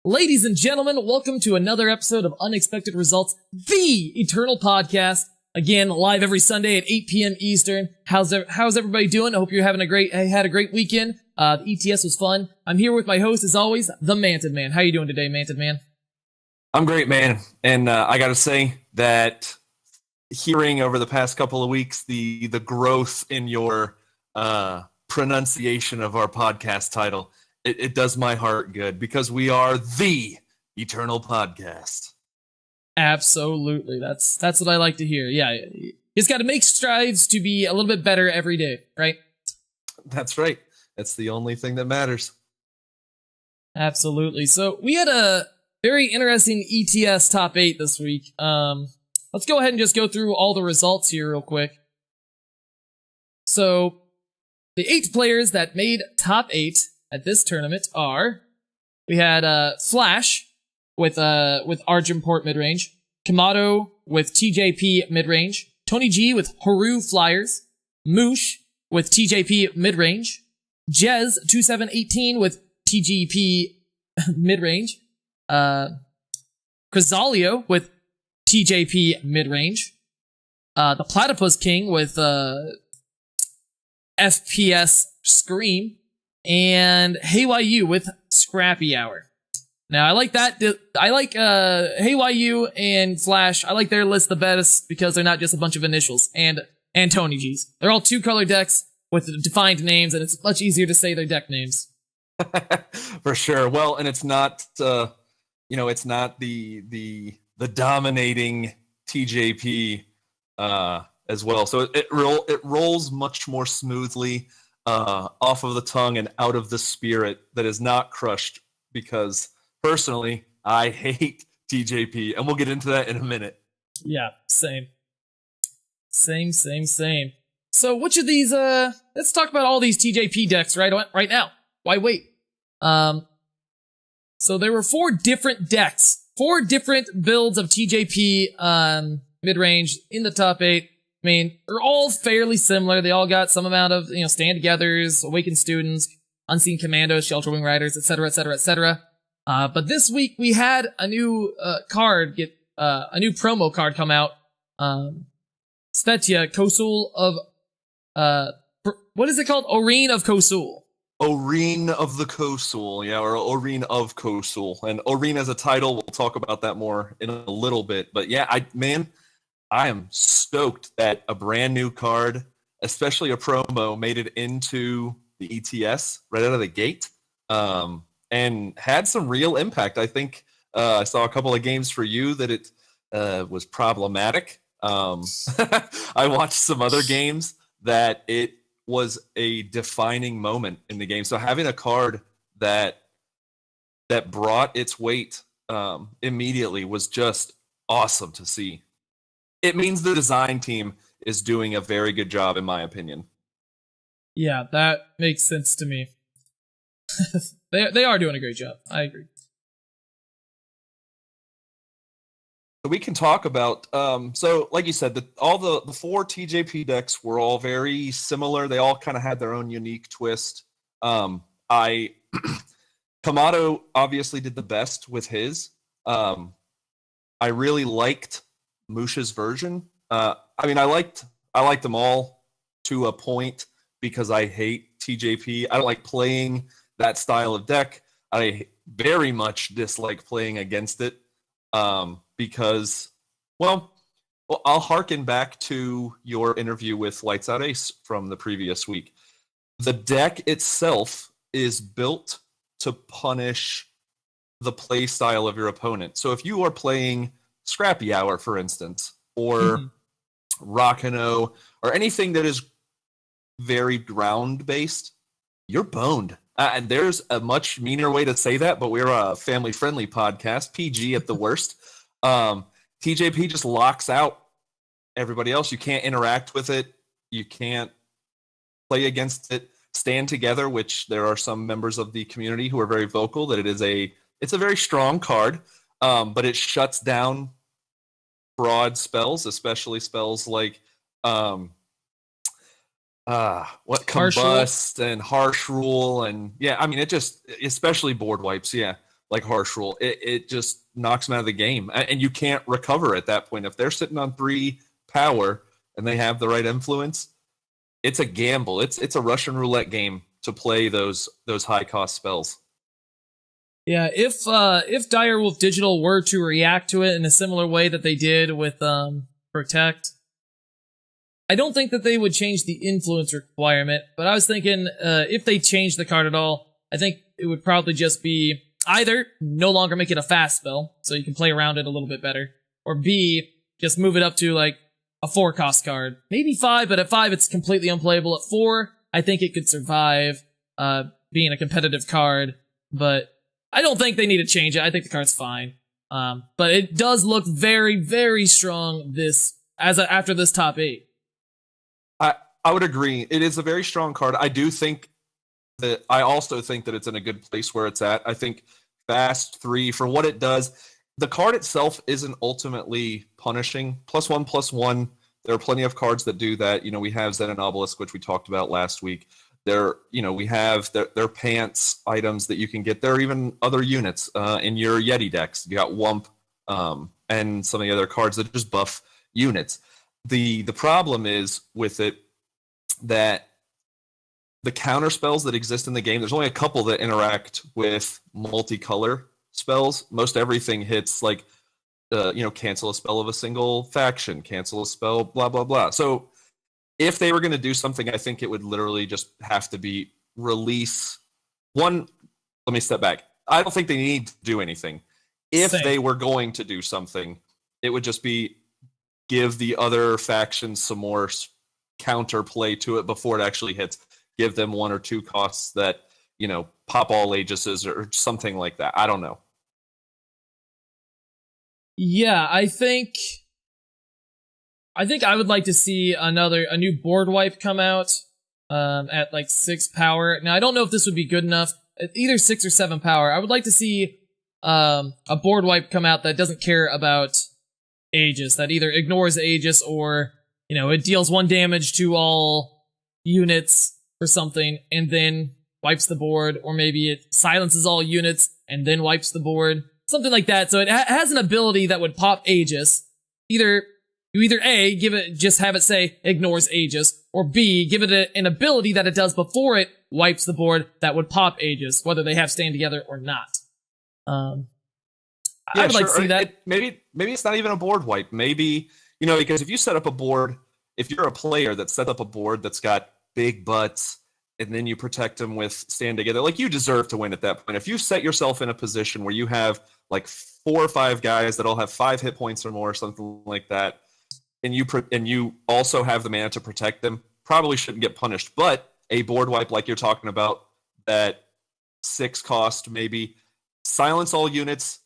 Ladies and gentlemen, welcome to another episode of Unexpected Results, the Eternal Podcast. Again, live every Sunday at 8 p.m. Eastern. How's everybody doing? I hope you're had a great weekend. The ETS was fun. I'm here with my host, as always, the Manted Man. How you doing today, Manted Man? I'm great, man. And I got to say that hearing over the past couple of weeks the growth in your pronunciation of our podcast title, it does my heart good because we are the Eternal Podcast. Absolutely. That's what I like to hear. Yeah. You just got to make strides to be a little bit better every day, right? That's right. That's the only thing that matters. Absolutely. So we had a very interesting ETS top 8 this week. Let's go ahead and just go through all the results here real quick. So the 8 players that made top 8 at this tournament are, we had Flash with Argenport midrange, Kamado with TJP midrange, Tony G with Haru Flyers, Moosh with TJP midrange, Jez 2718 with TGP midrange, Crizalio with TJP midrange, ThePlatypusKing with FPS Scream, and HeyYu with Scrappy Hour. Now, I like that. I like HeyYu and Flash. I like their list the best because they're not just a bunch of initials. And Tony G's. They're all 2-color decks with defined names, and it's much easier to say their deck names. For sure. Well, and it's not, it's not the dominating TJP as well. So it rolls much more smoothly off of the tongue and out of the spirit that is not crushed because personally, I hate TJP, and we'll get into that in a minute. Yeah, same. So which of these, let's talk about all these TJP decks right now. Why wait? So there were 4 different decks, 4 different builds of TJP mid-range in the top 8. I mean, they're all fairly similar. They all got some amount of, Stand Togethers, Awakened Students, Unseen Commandos, Shelter Wing Riders, etc., etc., etc. But this week we had a new a new promo card come out. Svetya Kosul of what is it called? Orene of Kosul. Orene of the Kosul, yeah, or Orene of Kosul. And Orene as a title, we'll talk about that more in a little bit. But yeah, I am stoked that a brand new card, especially a promo, made it into the ETS right out of the gate. And had some real impact. I think I saw a couple of games for you that it was problematic. I watched some other games that it was a defining moment in the game. So having a card that brought its weight immediately was just awesome to see. It means the design team is doing a very good job, in my opinion. Yeah, that makes sense to me. They are doing a great job. I agree. So we can talk about, so like you said, all the 4 TJP decks were all very similar. They all kind of had their own unique twist. Kamado obviously did the best with his. I really liked Moosh's version. I liked them all to a point because I hate TJP. I don't like playing that style of deck. I very much dislike playing against it because, well, I'll harken back to your interview with Lights Out Ace from the previous week. The deck itself is built to punish the play style of your opponent. So if you are playing Scrappy Hour, for instance, or Rockano, or anything that is very ground-based, you're boned. And there's a much meaner way to say that, but we're a family-friendly podcast, PG at the worst. TJP just locks out everybody else. You can't interact with it. You can't play against it. Stand Together, which there are some members of the community who are very vocal that it's a very strong card, but it shuts down broad spells, especially spells like Combust and Harsh Rule, and yeah, I mean, it just, especially board wipes, yeah, like Harsh Rule, it just knocks them out of the game. And you can't recover at that point. If they're sitting on 3 power and they have the right influence, it's a gamble. It's a Russian roulette game to play those high cost spells. Yeah, if Direwolf Digital were to react to it in a similar way that they did with Protect, I don't think that they would change the influence requirement, but I was thinking if they changed the card at all, I think it would probably just be either no longer make it a fast spell, so you can play around it a little bit better, or B, just move it up to like a 4-cost card. Maybe 5, but at 5 it's completely unplayable. At 4, I think it could survive being a competitive card, but I don't think they need to change it. I think the card's fine. But it does look very, very strong after this top 8. I would agree. It is a very strong card. I also think that it's in a good place where it's at. I think Fast 3, for what it does, the card itself isn't ultimately punishing. +1/+1. There are plenty of cards that do that. We have Zen and Obelisk, which we talked about last week. We have their pants items that you can get. There are even other units in your Yeti decks. You got Wump and some of the other cards that just buff units. The problem is with it that the counter spells that exist in the game, there's only a couple that interact with multicolor spells. Most everything hits like, cancel a spell of a single faction, cancel a spell, blah, blah, blah. So if they were going to do something, I think it would literally just have to be release one. Let me step back. I don't think they need to do anything. If they were going to do something, it would just be give the other factions some more counterplay to it before it actually hits. Give them 1 or 2 costs that, pop all Aegises or something like that. I don't know. Yeah, I think I would like to see a new board wipe come out at like 6 power. Now, I don't know if this would be good enough. Either 6 or 7 power. I would like to see a board wipe come out that doesn't care about Aegis, that either ignores Aegis or, it deals 1 damage to all units or something and then wipes the board, or maybe it silences all units and then wipes the board. Something like that. So it has an ability that would pop Aegis. You either A, just have it say ignores Aegis, or B, give it an ability that it does before it wipes the board that would pop Aegis, whether they have stand together or not. I would like to see that. Maybe it's not even a board wipe. Maybe, because if you set up a board, if you're a player that set up a board that's got big butts, and then you protect them with stand together, like, you deserve to win at that point. If you set yourself in a position where you have like 4 or 5 guys that all have 5 hit points or more, something like that, and you also have the mana to protect them, probably shouldn't get punished. But a board wipe like you're talking about, that 6 cost, maybe silence all units,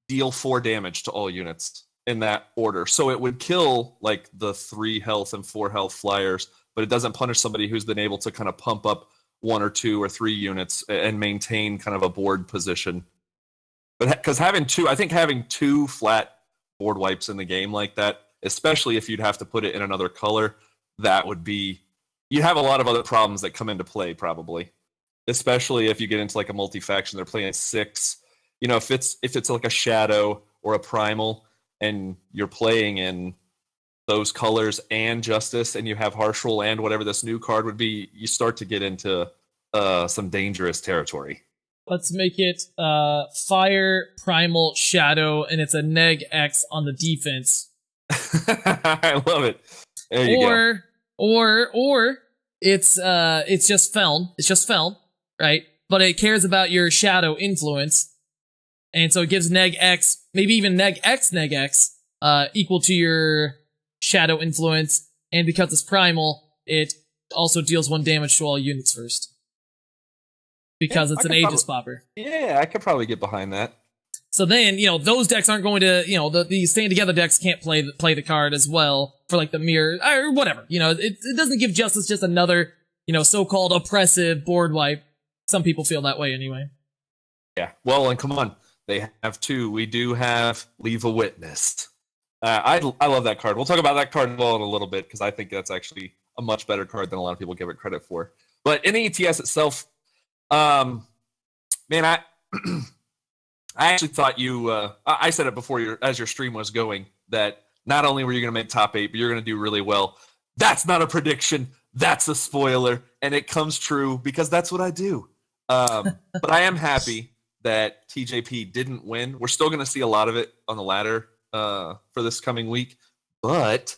deal 4 damage to all units in that order. So it would kill like the 3 health and 4 health flyers, but it doesn't punish somebody who's been able to kind of pump up 1 or 2 or 3 units and maintain kind of a board position. But because having 2 flat board wipes in the game like that, especially if you'd have to put it in another color, you'd have a lot of other problems that come into play probably. Especially if you get into like a multi-faction, they're playing 6. If it's like a shadow or a primal and you're playing in those colors and Justice, and you have Harsh Rule and whatever this new card would be, you start to get into some dangerous territory. Let's make it Fire, Primal, Shadow, and it's a neg X on the defense. I love it. There you go. Or it's just Feln. It's just Feln, right? But it cares about your Shadow influence, and so it gives neg X, maybe even neg X, equal to your Shadow influence, and because it's primal, it also deals 1 damage to all units first. Because it's an Aegis popper. Yeah, I could probably get behind that. So then, those decks aren't going to, the stand together decks can't play the card as well for like the mirror or whatever. It doesn't give Justice just another, so-called oppressive board wipe. Some people feel that way anyway. Yeah. Well, and come on, they have 2. We do have Leave a Witness. I love that card. We'll talk about that card in a little bit because I think that's actually a much better card than a lot of people give it credit for. But in the ETS itself, man, I actually thought you. I said it before as your stream was going that not only were you going to make top 8, but you're going to do really well. That's not a prediction. That's a spoiler, and it comes true because that's what I do. But I am happy that TJP didn't win. We're still going to see a lot of it on the ladder for this coming week, but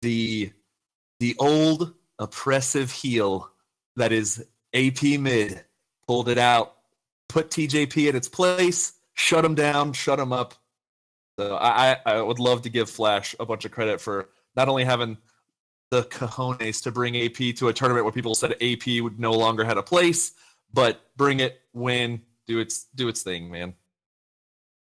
the old oppressive heel that is AP mid pulled it out, put TJP in its place, shut him down, shut him up. So I would love to give Flash a bunch of credit for not only having the cojones to bring AP to a tournament where people said AP would no longer had a place, but bring it, win, do its thing, man.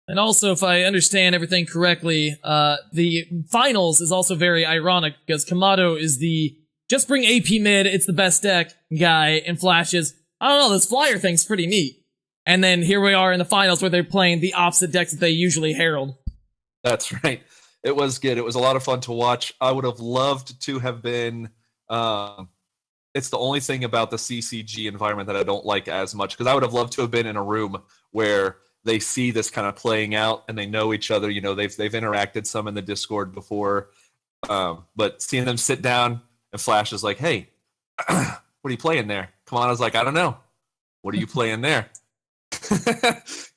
And also, if I understand everything correctly, the finals is also very ironic because Kamado is the just bring AP mid, it's the best deck guy, and Flash is, I don't know, this flyer thing's pretty neat. And then here we are in the finals where they're playing the opposite decks that they usually herald. That's right. It was good. It was a lot of fun to watch. I would have loved to have been. It's the only thing about the CCG environment that I don't like as much because I would have loved to have been in a room where they see this kind of playing out and they know each other. You know, they've interacted some in the Discord before, but seeing them sit down and Flash is like, "Hey, what are you playing there?" Kamana's like, "I don't know. What are you playing there?"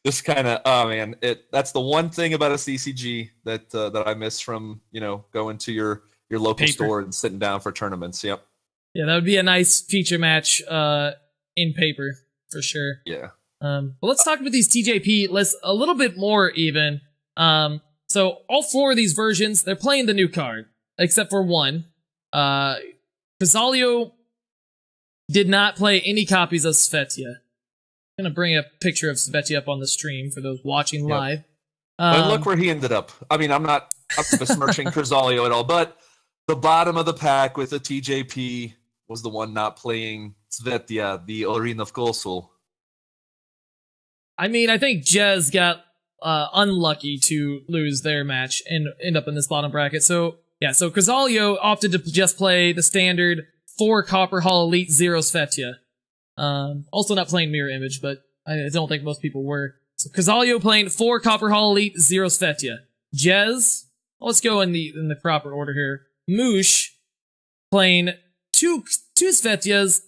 Just kind of, oh man, that's the one thing about a CCG that I miss from going to your local store and sitting down for tournaments. Yep. Yeah, that would be a nice feature match in paper for sure. Yeah. But let's talk about these TJP lists a little bit more even. So all 4 of these versions, they're playing the new card, except for one. Casalio did not play any copies of Svetia. I'm gonna bring a picture of Svetia up on the stream for those watching live. But look where he ended up. I mean, I'm not besmirching Casalio at all, but the bottom of the pack with the TJP was the one not playing Svetia, the Orene of Kosul. I mean, I think Jez got unlucky to lose their match and end up in this bottom bracket. So, yeah, so Casalio opted to just play the standard 4 Copper Hall Elite 0 Svetia. Also not playing Mirror Image, but I don't think most people were. So Casalio playing 4 Copper Hall Elite 0 Svetia. Jez, let's go in the proper order here. Moosh playing 2 Svetias,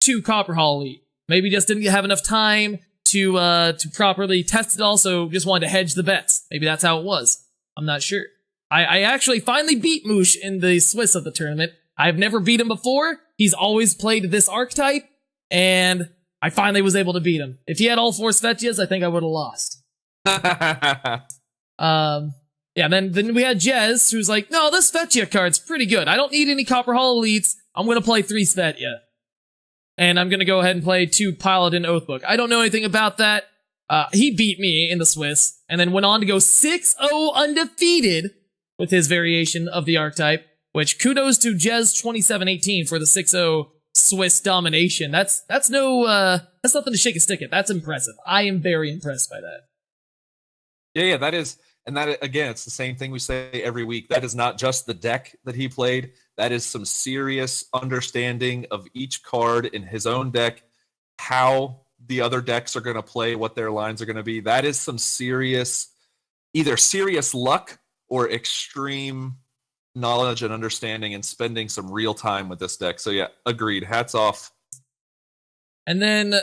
2 Copper Hall Elite. Maybe just didn't have enough time to properly test it all, so just wanted to hedge the bets. Maybe that's how it was. I'm not sure. I actually finally beat Moosh in the Swiss of the tournament. I've never beat him before. He's always played this archetype, and I finally was able to beat him. If he had all 4 Svetias, I think I would have lost. Yeah, then we had Jez, who's like, no, this Svetia card's pretty good. I don't need any Copper Hall Elites. I'm going to play 3 Svetia. And I'm going to go ahead and play 2 Paladin Oathbook. I don't know anything about that. He beat me in the Swiss, and then went on to go 6-0 undefeated with his variation of the archetype, which kudos to Jez 2718 for the 6-0 Swiss domination. That's nothing to shake a stick at. That's impressive. I am very impressed by that. Yeah, that is. And that, again, it's the same thing we say every week. That is not just the deck that he played. That is some serious understanding of each card in his own deck, how the other decks are going to play, what their lines are going to be. That is some serious, either serious luck or extreme knowledge and understanding and spending some real time with this deck. So yeah, agreed. Hats off. And then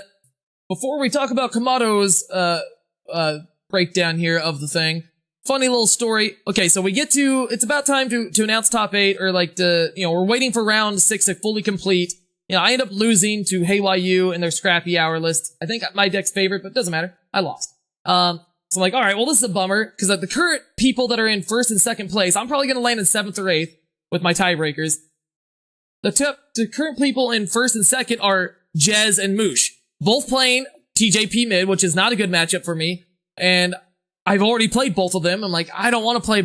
before we talk about Kamado's breakdown here of the thing, funny little story. Okay, so we get to, it's about time to announce top 8, or like we're waiting for round 6 to fully complete. I end up losing to HeyYU and their scrappy hour list. I think my deck's favorite, but it doesn't matter. I lost. So I'm like, alright, well this is a bummer, because the current people that are in 1st and 2nd place, I'm probably gonna land in 7th or 8th with my tiebreakers. The current people in 1st and 2nd are Jez and Moosh, both playing TJP mid, which is not a good matchup for me, and I've already played both of them. I'm like, I don't want to play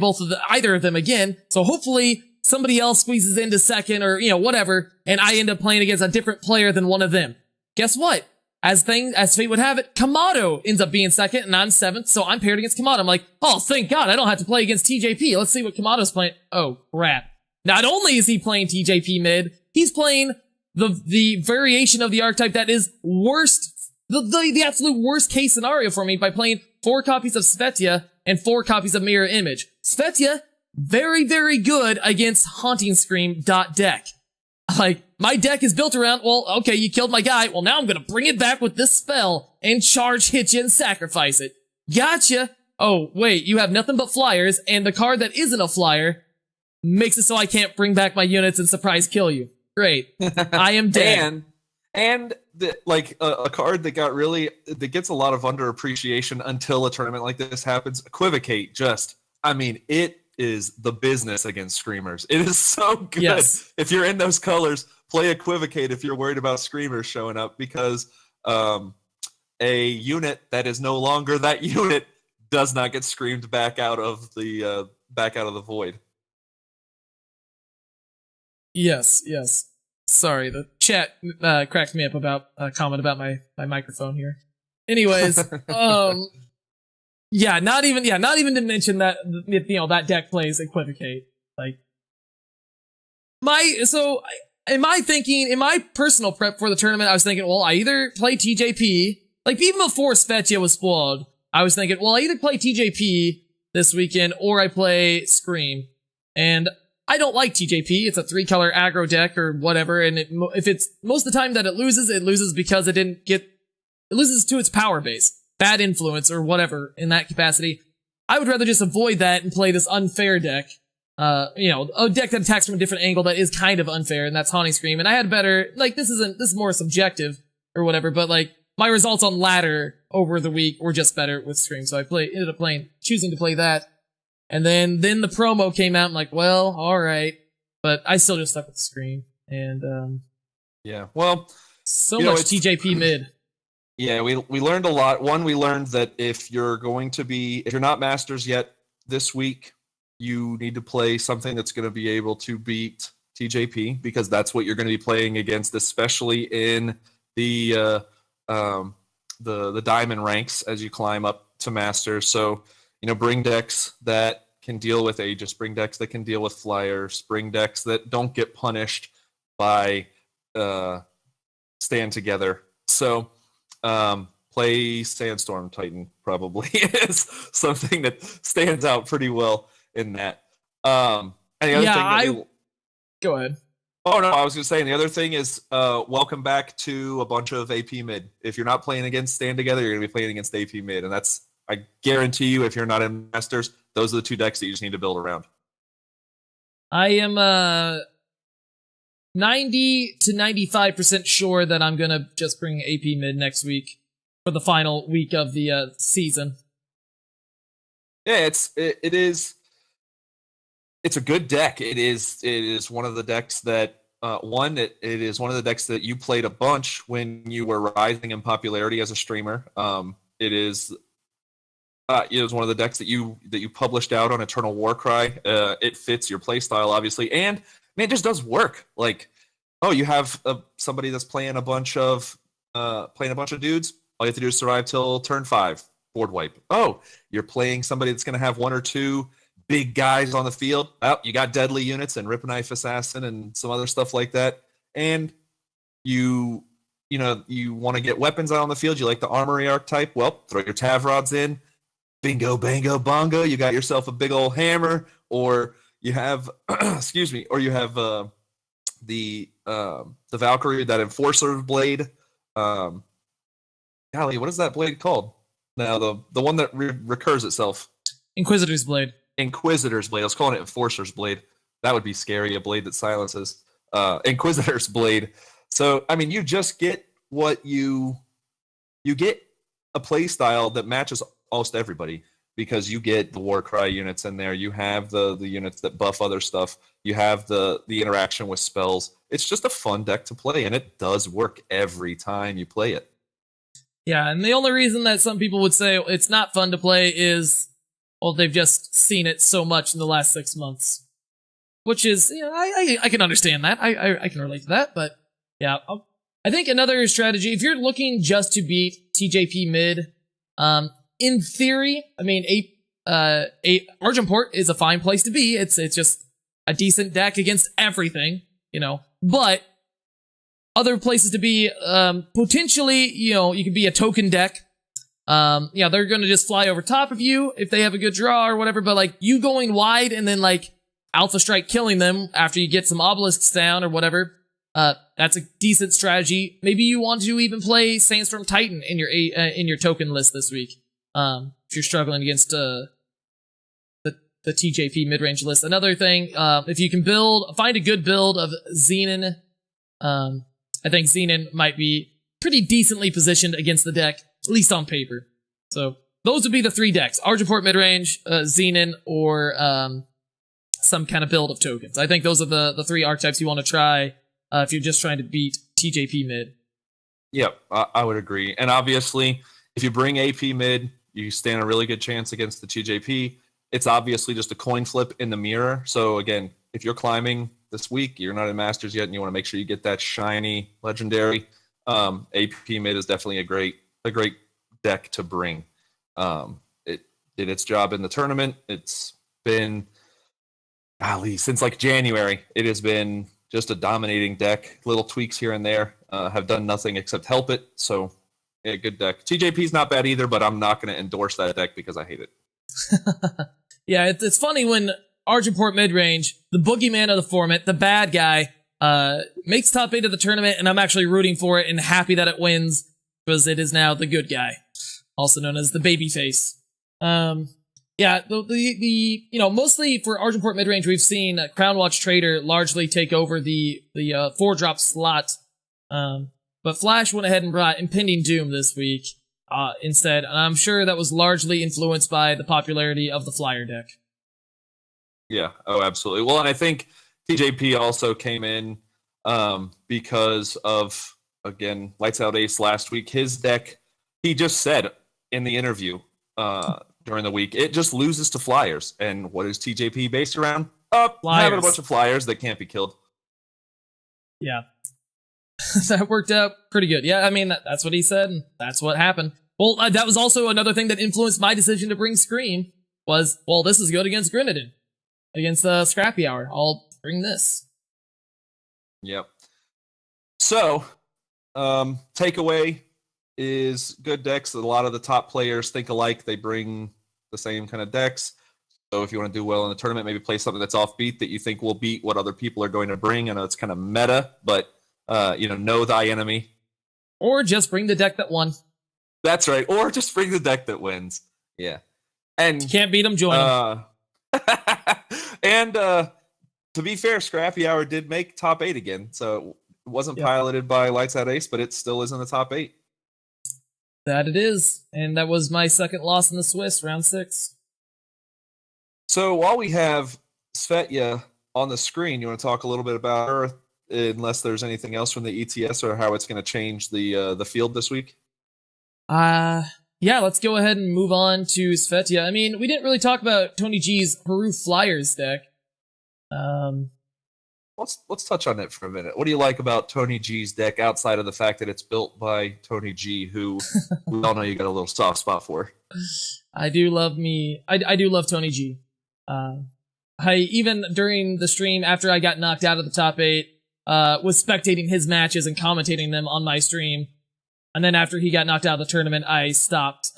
either of them again. So hopefully somebody else squeezes into 2nd or, whatever. And I end up playing against a different player than one of them. Guess what? As fate would have it, Kamado ends up being 2nd and I'm 7th. So I'm paired against Kamado. I'm like, oh, thank God I don't have to play against TJP. Let's see what Kamado's playing. Oh, crap. Not only is he playing TJP mid, he's playing the variation of the archetype that is worst, the absolute worst case scenario for me by playing 4 copies of Svetia and 4 copies of Mirror Image. Svetia, very, very good against Haunting Scream deck. Like, my deck is built around, well, okay, you killed my guy, well, now I'm gonna bring it back with this spell and charge hit you and sacrifice it. Gotcha! Oh, wait, you have nothing but flyers, and the card that isn't a flyer makes it so I can't bring back my units and surprise kill you. Great. I am dead. And a card that gets a lot of underappreciation until a tournament like this happens. Equivocate, it is the business against Screamers. It is so good. Yes. If you're in those colors, play Equivocate if you're worried about Screamers showing up, because a unit that is no longer that unit does not get screamed back out of the void. Yes. Sorry, the chat cracked me up about a comment about my microphone here. Anyways, not even to mention that that deck plays Equivocate. Like, in my personal prep for the tournament, I was thinking, well, I either play TJP, like even before Svetia was spoiled, I was thinking, well, I either play TJP this weekend or I play Scream. And I don't like TJP. It's a 3-color aggro deck or whatever, and if it's most of the time that it loses because it loses to its power base. Bad influence or whatever in that capacity. I would rather just avoid that and play this unfair deck. A deck that attacks from a different angle that is kind of unfair, and that's Haunting Scream. And I had better, this is more subjective or whatever, but my results on ladder over the week were just better with Scream, so I ended up choosing to play that. And then the promo came out, I'm like, well, alright. But I still just stuck with Scream. And, yeah, well, so much TJP mid. Yeah, we learned a lot. One, we learned that if you're not Masters yet this week, you need to play something that's going to be able to beat TJP, because that's what you're going to be playing against, especially in the diamond ranks as you climb up to Masters. So, bring decks that can deal with Aegis, bring decks that can deal with flyers, bring decks that don't get punished by Stand Together. So play Sandstorm Titan probably is something that stands out pretty well in that. Go ahead. Oh, no, I was going to say, and the other thing is welcome back to a bunch of AP mid. If you're not playing against Stand Together, you're going to be playing against AP mid, and that's, I guarantee you, if you're not in Masters, those are the 2 decks that you just need to build around. I am 90 to 95% sure that I'm going to just bring AP mid next week for the final week of the season. Yeah, it is a good deck. It is one of the decks that it is one of the decks that you played a bunch when you were rising in popularity as a streamer. It is one of the decks that you published out on Eternal Warcry. It fits your playstyle, obviously, and it just does work. You have somebody that's playing a bunch of dudes. All you have to do is survive till turn 5, board wipe. Oh, you're playing somebody that's going to have 1 or 2 big guys on the field. Oh, you got deadly units and Rip Knife Assassin and some other stuff like that. And you want to get weapons out on the field. You like the armory archetype. Well, throw your Tavrods in. Bingo, bango, bongo. You got yourself a big old hammer, or you have, the Valkyrie, that Enforcer blade. Golly, what is that blade called? Now, the one that recurs itself. Inquisitor's blade. Inquisitor's blade. I was calling it Enforcer's blade. That would be scary. A blade that silences. Inquisitor's blade. So, you just get what you get a play style that matches almost everybody, because you get the Warcry units in there. You have the units that buff other stuff. You have the interaction with spells. It's just a fun deck to play, and it does work every time you play it. Yeah, and the only reason that some people would say it's not fun to play is, well, they've just seen it so much in the last 6 months. Which is, I can understand that. I can relate to that, but yeah. I think another strategy, if you're looking just to beat TJP mid, in theory, Argent Port is a fine place to be. It's just a decent deck against everything, but other places to be, potentially, you could be a token deck, Yeah, they're going to just fly over top of you if they have a good draw or whatever, but like you going wide and then like Alpha Strike killing them after you get some obelisks down or whatever, that's a decent strategy. Maybe you want to even play Sandstorm Titan in your token list this week. If you're struggling against, the TJP mid-range list. Another thing, if you can find a good build of Xenon, I think Xenon might be pretty decently positioned against the deck, at least on paper. So those would be the 3 decks: Argenport mid-range, Xenon, or some kind of build of tokens. I think those are the 3 archetypes you want to try if you're just trying to beat TJP mid. Yep, I would agree. And obviously, if you bring AP mid, you stand a really good chance against the TJP. It's obviously just a coin flip in the mirror. So again, if you're climbing this week, you're not in Masters yet, and you want to make sure you get that shiny legendary, AP mid is definitely a great deck to bring. It did its job in the tournament. It's been, since like January, it has been just a dominating deck. Little tweaks here and there have done nothing except help it. So yeah, good deck. TJP's not bad either, but I'm not going to endorse that deck because I hate it. Yeah, it's funny when Argenport mid-range, the boogeyman of the format, the bad guy, makes top 8 of the tournament, and I'm actually rooting for it and happy that it wins because it is now the good guy, also known as the babyface. Yeah, the mostly for Argenport midrange, we've seen Crown Watch Trader largely take over the 4-drop slot. But Flash went ahead and brought Impending Doom this week instead, and I'm sure that was largely influenced by the popularity of the Flyer deck. Yeah, oh, absolutely. Well, and I think TJP also came in because of, again, Lights Out Ace last week. His deck, he just said in the interview during the week, it just loses to Flyers. And what is TJP based around? Having a bunch of Flyers that can't be killed. Yeah. That worked out pretty good. Yeah, I mean, that's what he said, and that's what happened. Well, that was also another thing that influenced my decision to bring Scream, was, well, this is good against Grenadin. Against Scrappy Hour. I'll bring this. Yep. So, takeaway is good decks. A lot of the top players think alike. They bring the same kind of decks. So if you want to do well in the tournament, maybe play something that's offbeat that you think will beat what other people are going to bring. I know it's kind of meta, but know thy enemy. Or just bring the deck that won. That's right. Or just bring the deck that wins. Yeah. And you can't beat them, join them. And to be fair, Scrappy Hour did make top 8 again. So it wasn't piloted by Lights Out Ace, but it still is in the top 8. That it is. And that was my second loss in the Swiss, round 6. So while we have Svetya on the screen, you want to talk a little bit about her, unless there's anything else from the ETS or how it's going to change the field this week? Yeah, let's go ahead and move on to Svetya. I mean, we didn't really talk about Tony G's Haru Flyers deck. Let's touch on it for a minute. What do you like about Tony G's deck outside of the fact that it's built by Tony G, who we all know you got a little soft spot for? I do love Tony G. I even during the stream after I got knocked out of the top 8, was spectating his matches and commentating them on my stream. And then after he got knocked out of the tournament, I stopped.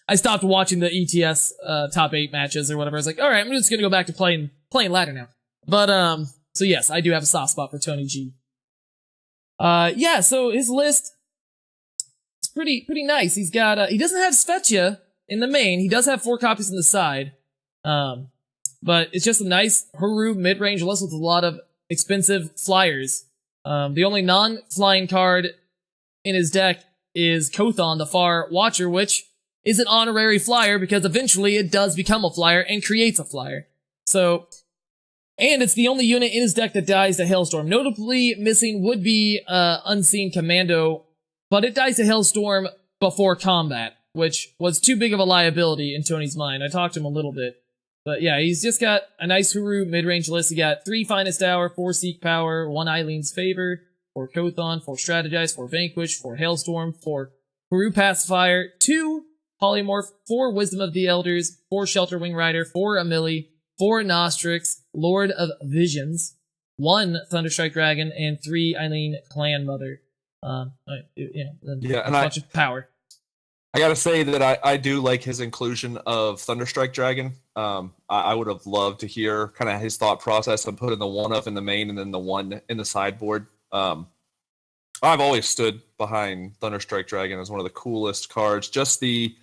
I stopped watching the ETS top 8 matches or whatever. I was like, all right, I'm just gonna go back to playing ladder now. But so yes, I do have a soft spot for Tony G. Yeah, so his list is pretty nice. He's got he doesn't have Svetya in the main. He does have 4 copies on the side. But it's just a nice Haru mid-range list with a lot of expensive flyers. The only non-flying card in his deck is Kothon, the Far Watcher, which is an honorary flyer because eventually it does become a flyer and creates a flyer. So, and it's the only unit in his deck that dies to Hailstorm. Notably missing would be Unseen Commando, but it dies to Hailstorm before combat, which was too big of a liability in Tony's mind. I talked to him a little bit. But yeah, he's just got a nice Haru mid-range list. He got 3 Finest Hour, 4 Seek Power, 1 Eileen's Favor, 4 Kothon, 4 Strategize, 4 Vanquish, 4 Hailstorm, 4 Haru Pacifier, 2 Polymorph, 4 Wisdom of the Elders, 4 Shelter Wing Rider, 4 Amelie, 4 Nostrix, Lord of Visions, 1 Thunderstrike Dragon, and 3 Eileen Clan Mother. And a bunch of power. I gotta say that I do like his inclusion of Thunderstrike Dragon. I would have loved to hear kind of his thought process on putting the one up in the main and then the one in the sideboard. I've always stood behind Thunderstrike Dragon as one of the coolest cards. Just the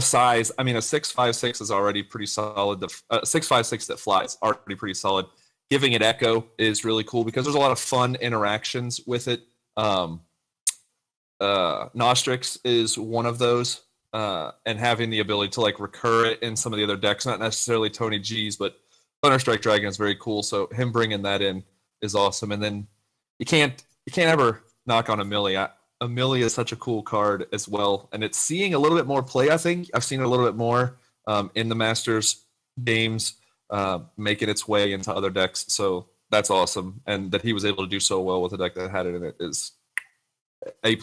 size. I mean, a 6/5/6 is already pretty solid. The 6/5/6 that flies already pretty solid. Giving it Echo is really cool because there's a lot of fun interactions with it. Nostrix is one of those, and having the ability to like recur it in some of the other decks, not necessarily Tony G's, but Thunderstrike Dragon is very cool. So him bringing that in is awesome. And then you can't ever knock on Amelia. Amelia is such a cool card as well, and it's seeing a little bit more play. I think I've seen it a little bit more in the Masters games, making its way into other decks. So that's awesome, and that he was able to do so well with a deck that had it in it is A+.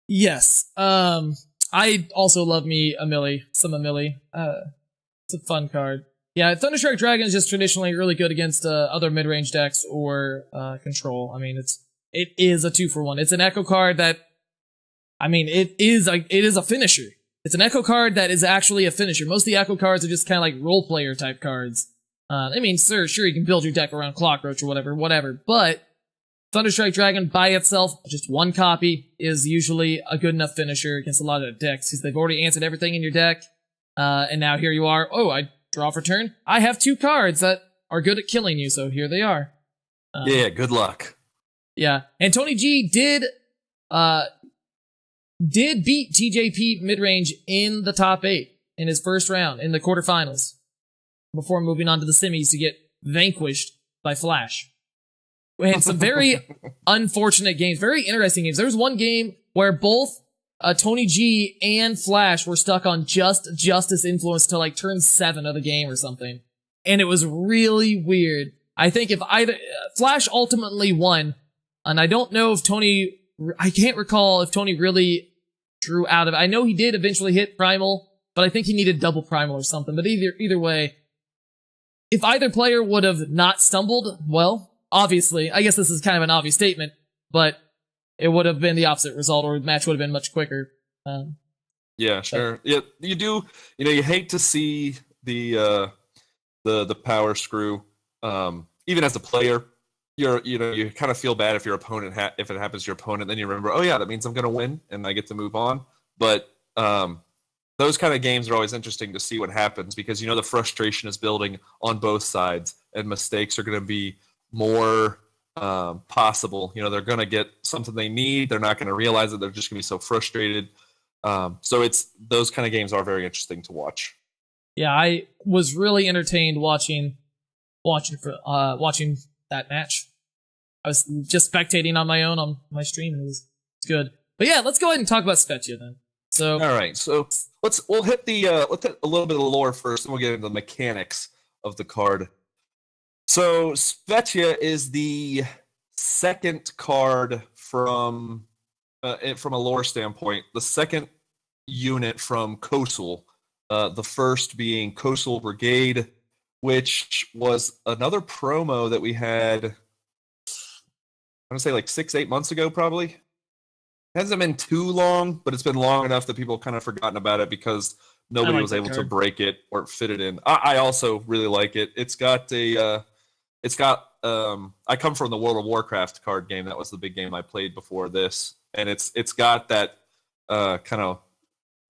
Yes. I also love me some Amelie. It's a fun card. Yeah, Thunderstrike Dragon is just traditionally really good against other mid-range decks or control. I mean, it is a 2-for-1. It's an Echo card that, I mean, it is a finisher. It's an Echo card that is actually a finisher. Most of the Echo cards are just kind of like role player type cards. I mean, sure, you can build your deck around Clockroach or whatever, but Thunderstrike Dragon by itself, just one copy, is usually a good enough finisher against a lot of decks because they've already answered everything in your deck. And now here you are. Oh, I draw for turn. I have 2 cards that are good at killing you, so here they are. Yeah, good luck. Yeah, and Tony G did beat TJP midrange in the top 8 in his first round in the quarterfinals before moving on to the semis to get vanquished by Flash. And some very unfortunate games, very interesting games. There was one game where both Tony G and Flash were stuck on just Justice Influence till like turn 7 of the game or something. And it was really weird. I think if either Flash ultimately won, and I don't know if I can't recall if Tony really drew out of it. I know he did eventually hit Primal, but I think he needed double Primal or something. But either way, if either player would have not stumbled, well, obviously, I guess this is kind of an obvious statement, but it would have been the opposite result, or the match would have been much quicker. Yeah, sure. Yeah, you do. You know, you hate to see the power screw. Even as a player, you kind of feel bad if your opponent if it happens to your opponent. Then you remember, oh yeah, that means I'm going to win and I get to move on. But those kind of games are always interesting to see what happens because the frustration is building on both sides, and mistakes are going to be more possible. They're going to get something they need. They're not going to realize it. They're just going to be so frustrated. So those kind of games are very interesting to watch. Yeah, I was really entertained watching that match. I was just spectating on my own on my stream, and it's good. But yeah, let's go ahead and talk about Spezia then. So all right, so we'll hit a little bit of the lore first, and we'll get into the mechanics of the card. So Spezia is the second card from a lore standpoint, the second unit from Kosul, the first being Kosul Brigade, which was another promo that we had, I'm going to say like 6-8 months ago, probably. It hasn't been too long, but it's been long enough that people have kind of forgotten about it because nobody was able to break it or fit it in. I also really like it. I come from the World of Warcraft card game. That was the big game I played before this. And it's got that kind of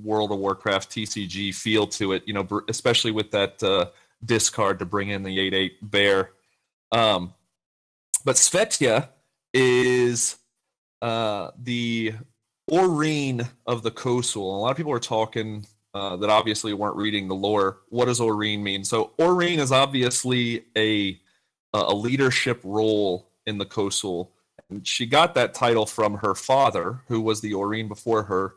World of Warcraft TCG feel to it, especially with that discard to bring in the 8/8 bear. But Spezia is the Orene of the Kosul. A lot of people are talking that obviously weren't reading the lore. What does Orene mean? So Orene is obviously a leadership role in the Kosul. And she got that title from her father, who was the Orene before her,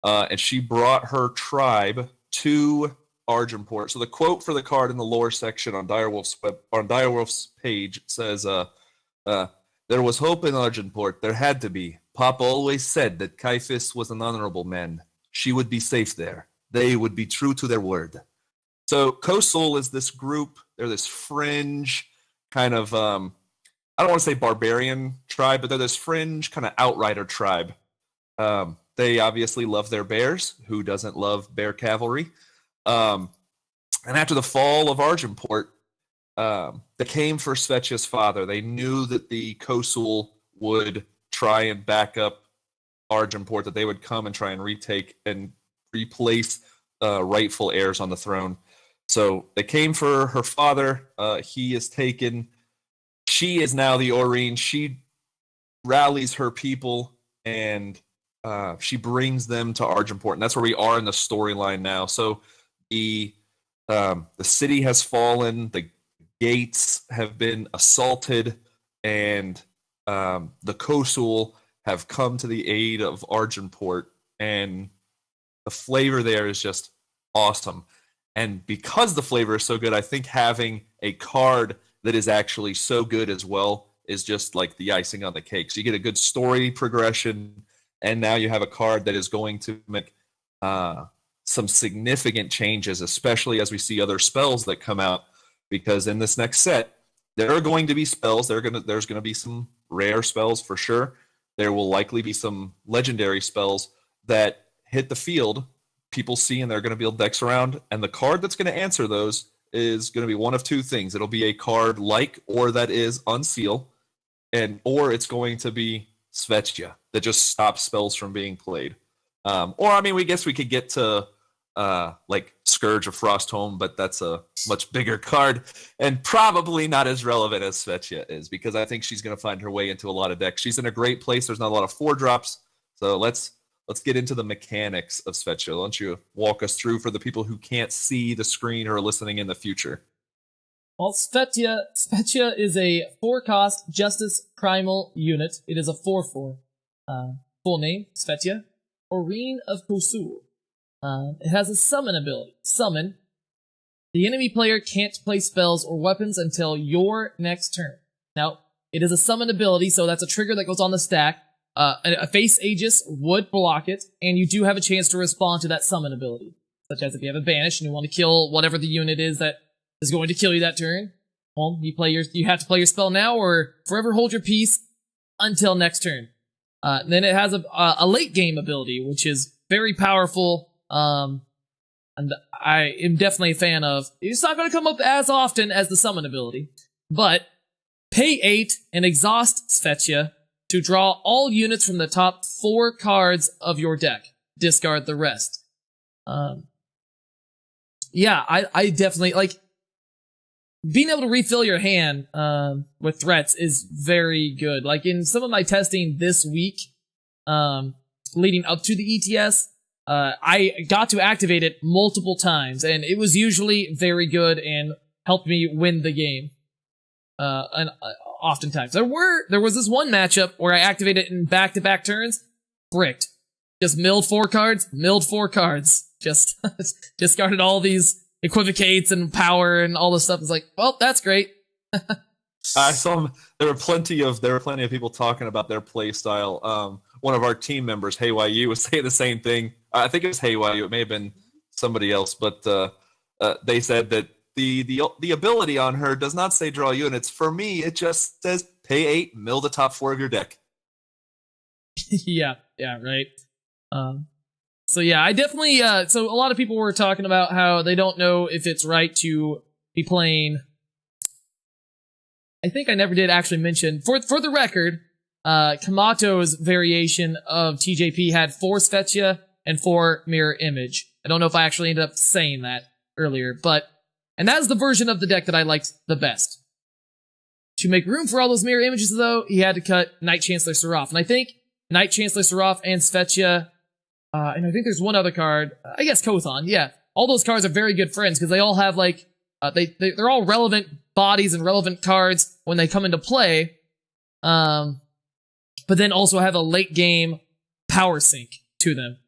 and she brought her tribe to Argenport. So the quote for the card in the lore section on Direwolf's page says, "There was hope in Argenport. There had to be. Papa always said that Caiaphas was an honorable man. She would be safe there. They would be true to their word." So Kosul is this group. They're this fringe kind of I don't want to say barbarian tribe, but they're this fringe kind of outrider tribe. They obviously love their bears. Who doesn't love bear cavalry? And after the fall of Argenport, they came for Svetja's father. They knew that the Kosul would try and back up Argenport, that they would come and try and retake and replace rightful heirs on the throne. So they came for her father. He is taken. She is now the Orene. She rallies her people and she brings them to Argenport, and that's where we are in the storyline now. So the city has fallen. The gates have been assaulted, and the Kosul have come to the aid of Argenport, and the flavor there is just awesome. And because the flavor is so good, I think having a card that is actually so good as well is just like the icing on the cake. So you get a good story progression, and now you have a card that is going to make some significant changes, especially as we see other spells that come out. Because in this next set, there are going to be spells. There's going to be some rare spells for sure. There will likely be some legendary spells that hit the field, people see, and they're going to build decks around. And the card that's going to answer those is going to be one of two things. It'll be a card like or that is Unseal, or it's going to be Svetja that just stops spells from being played. Or, I mean, we guess we could get to like Scourge of Frostholm, but that's a much bigger card and probably not as relevant as Svetja is, because I think she's going to find her way into a lot of decks. She's in a great place. There's not a lot of 4-drops. So let's get into the mechanics of Svetja. Why don't you walk us through for the people who can't see the screen or are listening in the future? Well, Svetja is a 4-cost Justice Primal unit. It is a 4/4. Full name, Svetja, Orene of Kosul. It has a summon ability. Summon. The enemy player can't play spells or weapons until your next turn. Now, it is a summon ability, so that's a trigger that goes on the stack. A face Aegis would block it, and you do have a chance to respond to that summon ability. Such as if you have a banish and you want to kill whatever the unit is that is going to kill you that turn. Well, you have to play your spell now, or forever hold your peace until next turn. Then it has a late game ability, which is very powerful. And I am definitely a fan of. It's not going to come up as often as the summon ability, but pay 8 and exhaust Svetja to draw all units from the top 4 cards of your deck. Discard the rest. Yeah, I definitely like being able to refill your hand with threats is very good. Like in some of my testing this week, leading up to the ETS, I got to activate it multiple times, and it was usually very good and helped me win the game. And oftentimes there was this one matchup where I activated it in back-to-back turns, bricked. Just milled 4 cards. Just discarded all these equivocates and power and all this stuff. It's like, well, that's great. I saw there were plenty of people talking about their play style. One of our team members, HeyYU, was saying the same thing. I think it was HeyYU. It may have been somebody else, but they said that the ability on her does not say draw units. For me, it just says pay 8, mill the top 4 of your deck. yeah, right. So yeah, I definitely. So a lot of people were talking about how they don't know if it's right to be playing. I think I never did actually mention, for the record, Kamato's variation of TJP had 4 Svetja and 4 Mirror Image. I don't know if I actually ended up saying that earlier, and that's the version of the deck that I liked the best. To make room for all those Mirror Images, though, he had to cut Knight Chancellor Seraph. And I think Knight Chancellor Seraph and Svetja, and I think there's one other card, I guess Kothon, yeah. All those cards are very good friends, because they all have, like, they're all relevant bodies and relevant cards when they come into play, but then also have a late game power sink to them.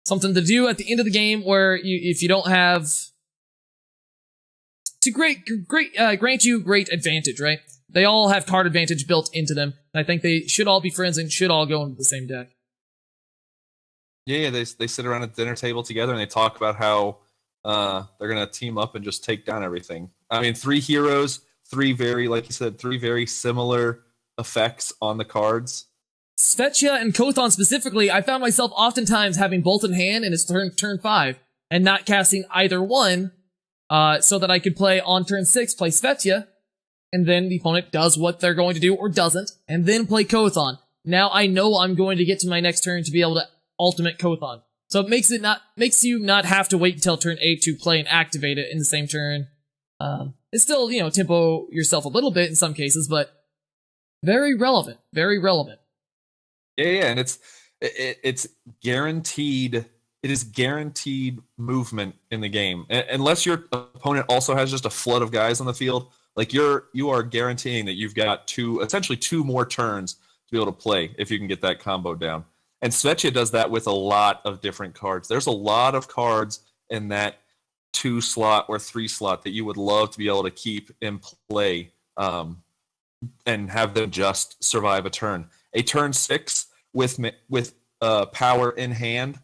Something to do at the end of the game where if you don't have to grant you great advantage, right? They all have card advantage built into them, and I think they should all be friends and should all go into the same deck. Yeah, they sit around at the dinner table together and they talk about how they're gonna team up and just take down everything. I mean, 3 heroes, 3 very, like you said, 3 very similar effects on the cards. Svetya and Kothon specifically, I found myself oftentimes having Bolt in hand and it's turn 5, and not casting either one, so that I could play on turn 6, play Svetya, and then the opponent does what they're going to do or doesn't, and then play Kothon. Now I know I'm going to get to my next turn to be able to ultimate Kothon. So it makes you not have to wait until turn 8 to play and activate it in the same turn. It's still, tempo yourself a little bit in some cases, but very relevant. Very relevant. Yeah, and it's guaranteed. It is guaranteed movement in the game, unless your opponent also has just a flood of guys on the field. Like you are guaranteeing that you've got essentially two more turns to be able to play if you can get that combo down. And Svetya does that with a lot of different cards. There's a lot of cards in that 2 slot or 3 slot that you would love to be able to keep in play, and have them just survive a turn. A turn 6 with power in hand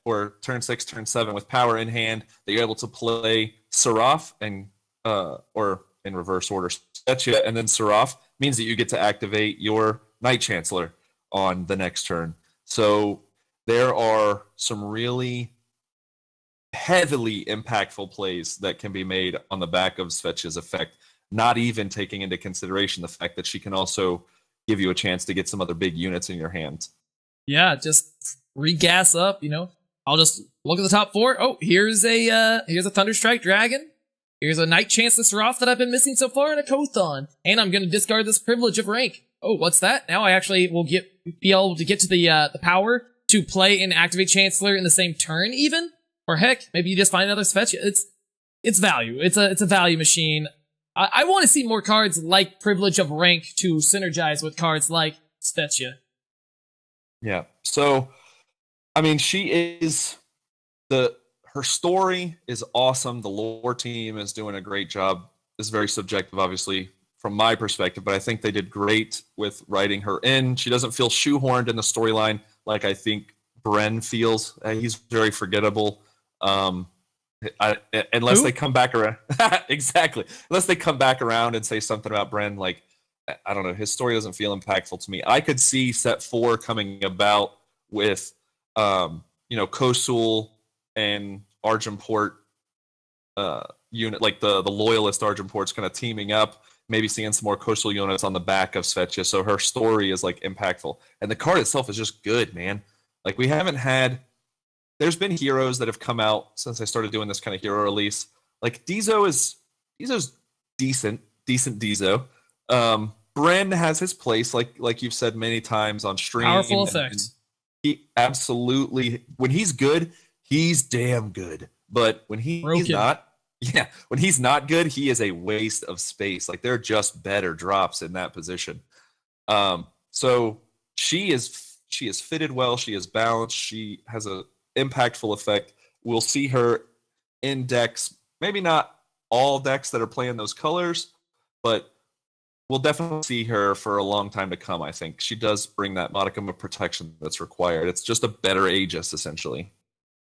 or turn 6, turn 7 with power in hand that you're able to play Seraph or in reverse order Svetya and then Seraph means that you get to activate your Night Chancellor on the next turn. So there are some really heavily impactful plays that can be made on the back of Svetya's effect, not even taking into consideration the fact that she can also give you a chance to get some other big units in your hands. Yeah, just regas up, I'll just look at the top 4. Oh, here's a Thunderstrike Dragon. Here's a Night Chancellor Seraph that I've been missing so far, and a Kothon. And I'm going to discard this Privilege of Rank. Oh, what's that? Now I actually will be able to get to the power to play and activate Chancellor in the same turn, even. Or heck, maybe you just find another Svetya. It's value. It's a value machine. I want to see more cards like Privilege of Rank to synergize with cards like Svetya. Yeah. So, I mean, her story is awesome. The lore team is doing a great job. It's very subjective, obviously, from my perspective, but I think they did great with writing her in. She doesn't feel shoehorned in the storyline like I think Bren feels. He's very forgettable. Unless they come back around. Exactly. Unless they come back around and say something about Bren, like, I don't know, his story doesn't feel impactful to me. I could see set 4 coming about with, Kosul and Argenport unit, like the loyalist Argenport's kind of teaming up, maybe seeing some more Kosul units on the back of Svetya, so her story is like impactful. And the card itself is just good, man. Like there's been heroes that have come out since I started doing this kind of hero release. Like Dizo's decent Dizo. Bren has his place, like you've said many times on stream. Powerful effects. He absolutely, when he's good, he's damn good. But when he's not good, he is a waste of space. Like they're just better drops in that position. So she is fitted well. She is balanced. She has a impactful effect. We'll see her in decks, maybe not all decks that are playing those colors, but we'll definitely see her for a long time to come. I think she does bring that modicum of protection that's required. It's just a better Aegis, essentially.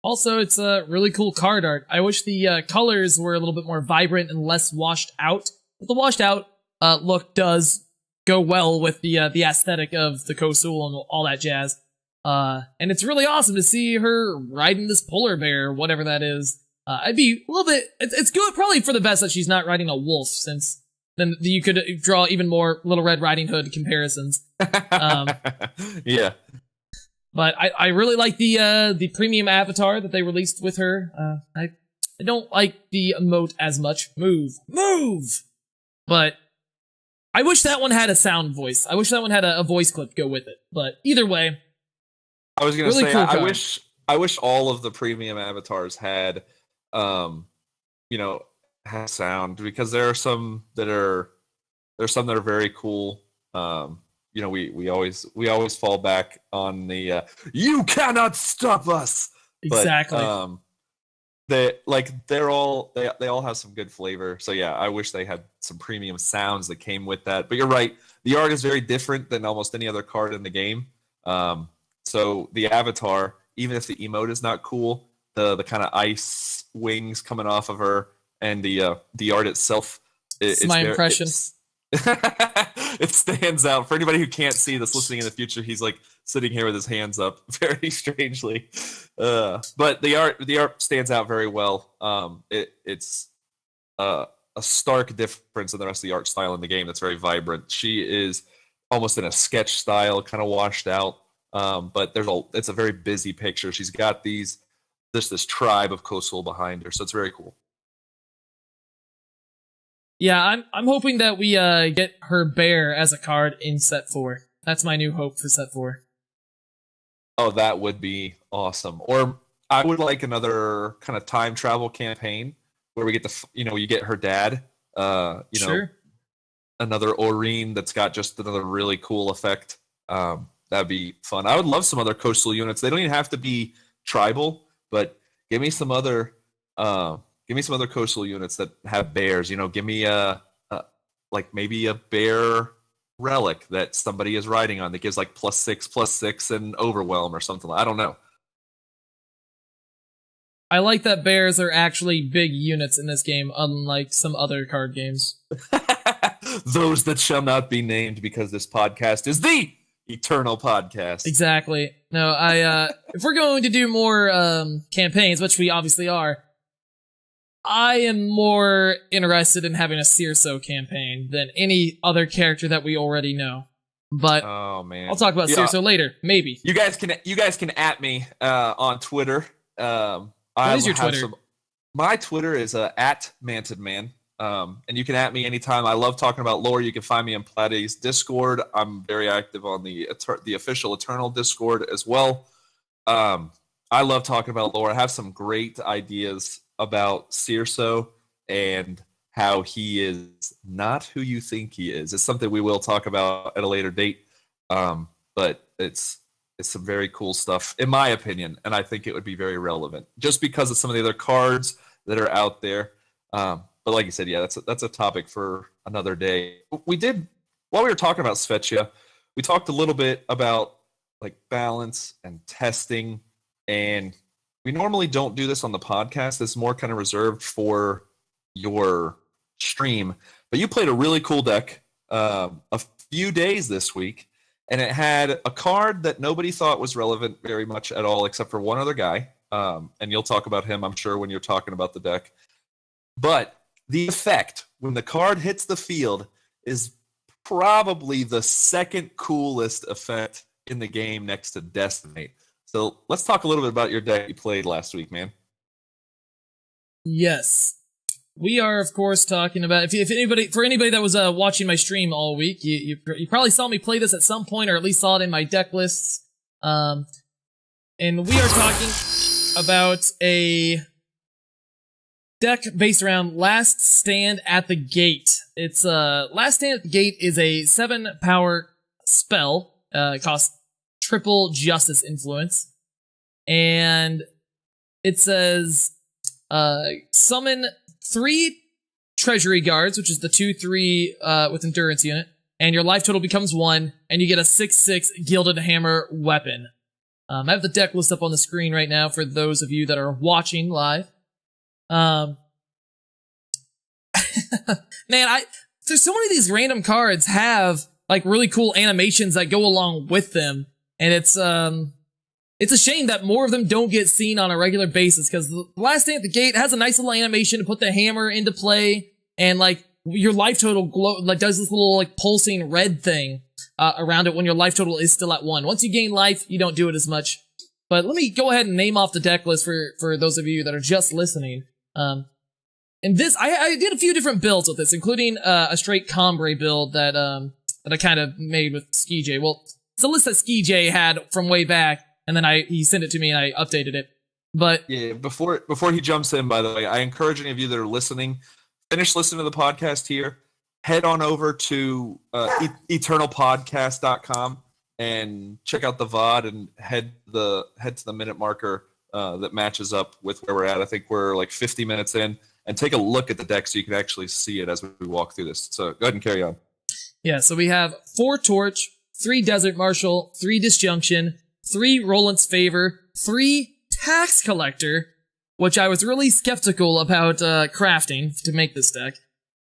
Also, it's a really cool card art. I wish the colors were a little bit more vibrant and less washed out. But the washed out look does go well with the aesthetic of the Kosul and all that jazz. And it's really awesome to see her riding this polar bear, whatever that is. I'd be a little bit... It's good, probably for the best that she's not riding a wolf, since then you could draw even more Little Red Riding Hood comparisons. Yeah. But I really like the premium avatar that they released with her. I don't like the emote as much. Move! But I wish that one had a sound voice. I wish that one had a voice clip go with it. But either way, I was gonna really say, cool I wish all of the premium avatars had, had sound, because there are some that are very cool. We always fall back on the "you cannot stop us." Exactly. But, they all have some good flavor. So yeah, I wish they had some premium sounds that came with that. But you're right, the art is very different than almost any other card in the game. So the avatar, even if the emote is not cool, the kind of ice wings coming off of her and the art itself, it's my impression. It stands out for anybody who can't see this listening in the future. He's like sitting here with his hands up very strangely. But the art stands out very well. It's a stark difference in the rest of the art style in the game. That's very vibrant. She is almost in a sketch style, kind of washed out. But it's a very busy picture. She's got this tribe of Kosul behind her, so it's very cool. Yeah, I'm hoping that we get her bear as a card in set 4. That's my new hope for set 4. Oh, that would be awesome. Or I would like another kind of time travel campaign where we get you get her dad. Sure. Another Orene that's got just another really cool effect. That'd be fun. I would love some other coastal units. They don't even have to be tribal, but give me some other coastal units that have bears. Give me maybe a bear relic that somebody is riding on that gives like +6/+6 and overwhelm or something. I don't know. I like that bears are actually big units in this game, unlike some other card games. Those that shall not be named, because this podcast is the Eternal Podcast. Exactly. No, if we're going to do more campaigns, which we obviously are, I am more interested in having a Cirso campaign than any other character that we already know. But oh man, I'll talk about Cirso later, maybe. You guys can at me on Twitter. What is your Twitter? My Twitter is at MantedMan. And you can at me anytime. I love talking about lore. You can find me in Platy's Discord. I'm very active on the official Eternal Discord as well. I love talking about lore. I have some great ideas about Cirso and how he is not who you think he is. It's something we will talk about at a later date. But it's some very cool stuff, in my opinion, and I think it would be very relevant just because of some of the other cards that are out there. But like you said, yeah, that's a topic for another day. We did, while we were talking about Svetja, we talked a little bit about like balance and testing, and we normally don't do this on the podcast. It's more kind of reserved for your stream. But you played a really cool deck a few days this week, and it had a card that nobody thought was relevant very much at all, except for one other guy. And you'll talk about him, I'm sure, when you're talking about the deck. But the effect when the card hits the field is probably the second coolest effect in the game next to Decimate. So let's talk a little bit about your deck you played last week, man. Yes. We are, of course, talking about, if anybody that was watching my stream all week, you probably saw me play this at some point, or at least saw it in my deck lists. And we are talking about a deck based around Last Stand at the Gate. It's Last Stand at the Gate is a 7-power spell. It costs triple Justice Influence, and it says summon 3 Treasury Guards, which is the 2/3 with Endurance unit, and your life total becomes 1, and you get a 6/6 Gilded Hammer weapon. I have the deck list up on the screen right now for those of you that are watching live. Man, there's so many of these random cards have like really cool animations that go along with them, and it's a shame that more of them don't get seen on a regular basis, because the Last Stand at the Gate has a nice little animation to put the hammer into play, and like your life total does this little like pulsing red thing around it when your life total is still at 1. Once you gain life, you don't do it as much. But let me go ahead and name off the deck list for those of you that are just listening. And this, I did a few different builds with this, including a straight Combre build that I kind of made with Ski J. Well, it's a list that Ski J had from way back, and then he sent it to me and I updated it. But yeah, before he jumps in, by the way, I encourage any of you that are listening, finish listening to the podcast here, head on over to eternalpodcast.com and check out the VOD and head to the minute marker that matches up with where we're at. I think we're like 50 minutes in, and take a look at the deck so you can actually see it as we walk through this. So go ahead and carry on. Yeah, so we have 4 Torch, 3 Desert Marshal, 3 Disjunction, 3 Roland's Favor, 3 Tax Collector, which I was really skeptical about crafting to make this deck,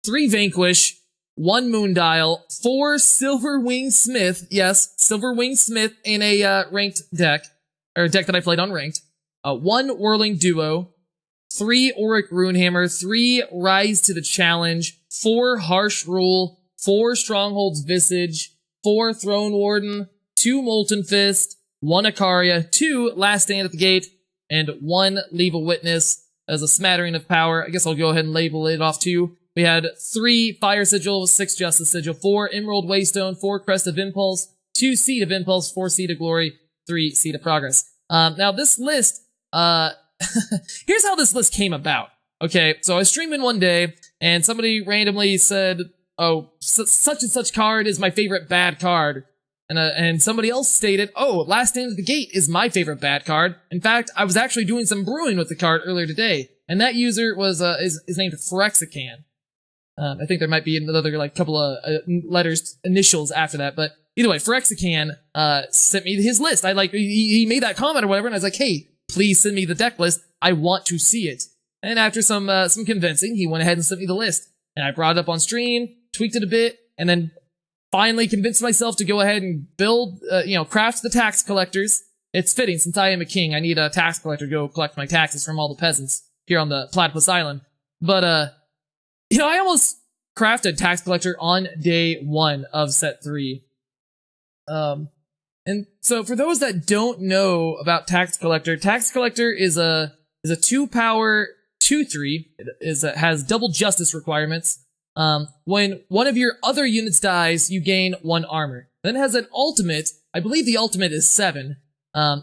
3 Vanquish, 1 Moondial, 4 Silverwing Smith. Yes, Silverwing Smith in a ranked deck, or a deck that I played on ranked. 1 Whirling Duo, 3 Auric Runehammer, 3 Rise to the Challenge, 4 Harsh Rule, 4 Stronghold's Visage, 4 Throne Warden, 2 Molten Fist, 1 Ikaria, 2 Last Stand at the Gate, and 1 Leave a Witness as a smattering of power. I guess I'll go ahead and label it off too. We had 3 Fire Sigil, 6 Justice Sigil, 4 Emerald Waystone, 4 Crest of Impulse, 2 Seed of Impulse, 4 Seed of Glory, 3 Seed of Progress. Now this list, here's how this list came about. Okay, so I was streaming one day, and somebody randomly said, oh, such and such card is my favorite bad card. And somebody else stated, oh, Last Stand at the Gate is my favorite bad card. In fact, I was actually doing some brewing with the card earlier today, and that user was, is named Phyrexican. I think there might be another, like, couple of initials after that, but either way, Phyrexican, sent me his list. He made that comment or whatever, and I was like, hey, please send me the deck list. I want to see it. And after some convincing, he went ahead and sent me the list. And I brought it up on stream, tweaked it a bit, and then finally convinced myself to go ahead and build, craft the tax collectors. It's fitting, since I am a king, I need a tax collector to go collect my taxes from all the peasants here on the Platypus Island. But, I almost crafted tax collector on day 1 of set 3. And so for those that don't know about tax collector is a 2-power 2/3. It has double justice requirements. When one of your other units dies, you gain 1 armor. Then it has an ultimate. I believe the ultimate is 7.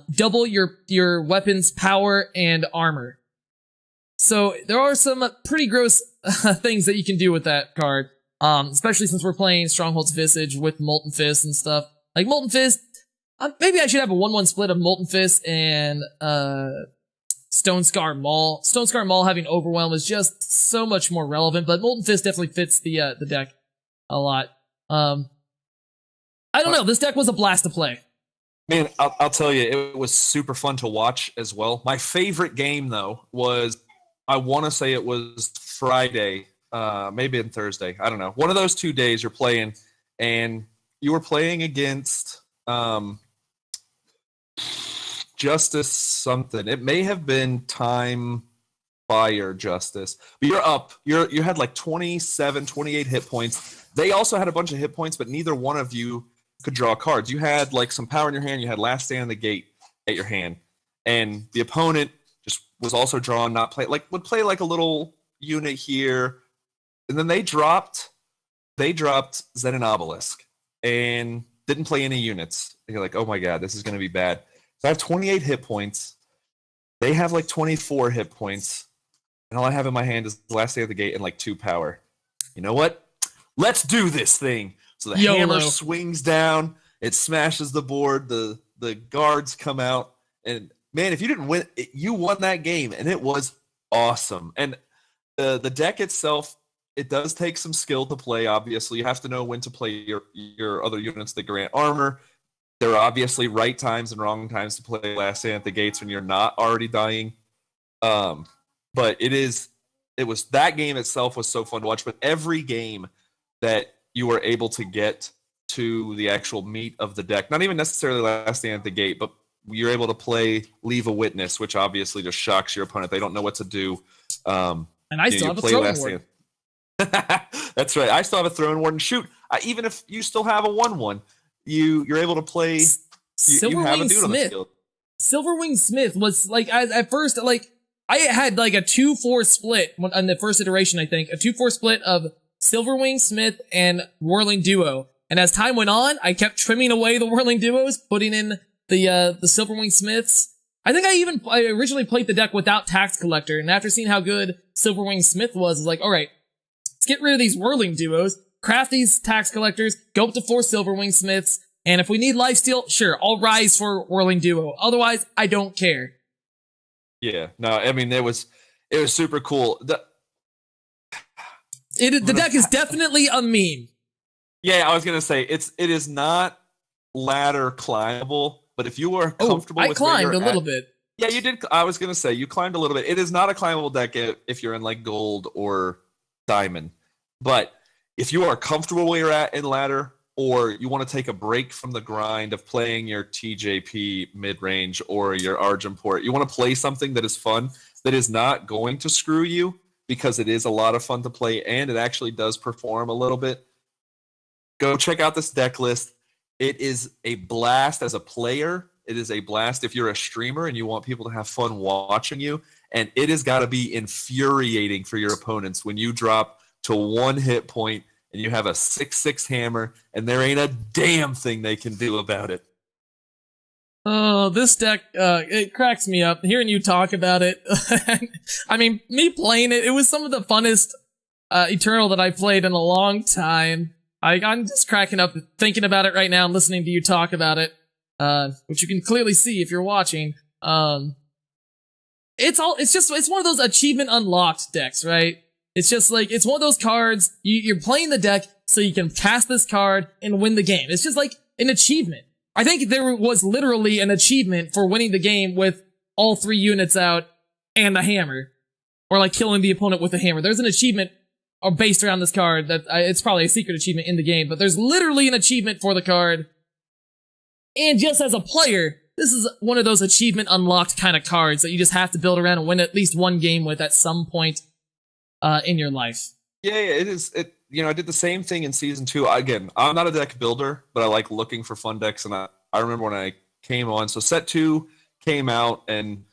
Double your weapon's power and armor. So there are some pretty gross things that you can do with that card. Especially since we're playing Stronghold's Visage with Molten Fist and stuff. Like Molten Fist, maybe I should have a 1-1 split of Molten Fist and Stone Scar Maul. Stone Scar Maul having Overwhelm is just so much more relevant, but Molten Fist definitely fits the deck a lot. I don't know, this deck was a blast to play. Man, I'll tell you, it was super fun to watch as well. My favorite game, though, was, I want to say it was Friday, maybe on Thursday. I don't know. One of those 2 days you're playing, and you were playing against Justice something. It may have been Time Fire Justice. But you're up. You had like 27, 28 hit points. They also had a bunch of hit points, but neither one of you could draw cards. You had like some power in your hand. You had Last Stand on the Gate at your hand. And the opponent just was also drawn, would play like a little unit here. And then they dropped Zen and Obelisk and didn't play any units. And you're like, oh my god, this is going to be bad. So I have 28 hit points. They have like 24 hit points. And all I have in my hand is Last Day of the Gate and like 2 power. You know what? Let's do this thing. So the hammer swings down. It smashes the board. The guards come out. And man, if you didn't win, you won that game. And it was awesome. And the deck itself, it does take some skill to play, obviously. You have to know when to play your other units that grant armor. There are obviously right times and wrong times to play Last Stand at the Gates when you're not already dying. But that game itself was so fun to watch. But every game that you were able to get to the actual meat of the deck, not even necessarily Last Stand at the Gate, but you're able to play Leave a Witness, which obviously just shocks your opponent. They don't know what to do. And I still have a Throne Warden. That's right. I still have a Throne Warden. Shoot, even if you still have a 1/1, you're able to play. You have a dude on the field. Silverwing Smith was like at first, like I had like a 2-4 split on the first iteration. I think a 2-4 split of Silverwing Smith and Whirling Duo. And as time went on, I kept trimming away the Whirling Duos, putting in the Silverwing Smiths. I think I originally played the deck without Tax Collector, and after seeing how good Silverwing Smith was, like, all right, let's get rid of these Whirling Duos, craft these Tax Collectors, go up to 4 Silverwing Smiths, and if we need lifesteal, sure, I'll rise for Whirling Duo. Otherwise, I don't care. Yeah, no, I mean, it was super cool. The deck is definitely a meme. Yeah, I was gonna say it is not ladder climbable, but if you are comfortable with where you're climbed a little bit. Yeah, you did. I was gonna say you climbed a little bit. It is not a climbable deck if you're in like gold or diamond, but if you are comfortable where you're at in ladder, or you want to take a break from the grind of playing your TJP mid-range or your Argent-Port, you want to play something that is fun, that is not going to screw you, because it is a lot of fun to play and it actually does perform a little bit, go check out this deck list. It is a blast as a player. It is a blast if you're a streamer and you want people to have fun watching you. And it has got to be infuriating for your opponents when you drop to 1 hit point and you have a 6/6 hammer and there ain't a damn thing they can do about it. Oh, this deck, it cracks me up. Hearing you talk about it, I mean, me playing it, it was some of the funnest Eternal that I played in a long time. I'm just cracking up thinking about it right now and listening to you talk about it, which you can clearly see if you're watching. It's one of those achievement unlocked decks, right? It's just like, it's one of those cards, you're playing the deck so you can cast this card and win the game. It's just like an achievement. I think there was literally an achievement for winning the game with all 3 units out and a hammer. Or like killing the opponent with a hammer. There's an achievement based around this card that it's probably a secret achievement in the game, but there's literally an achievement for the card. And just as a player, this is one of those achievement unlocked kind of cards that you just have to build around and win at least one game with at some point in your life. Yeah, it is. I did the same thing in season 2. Again, I'm not a deck builder, but I like looking for fun decks. And I remember when I came on, so set 2 came out, and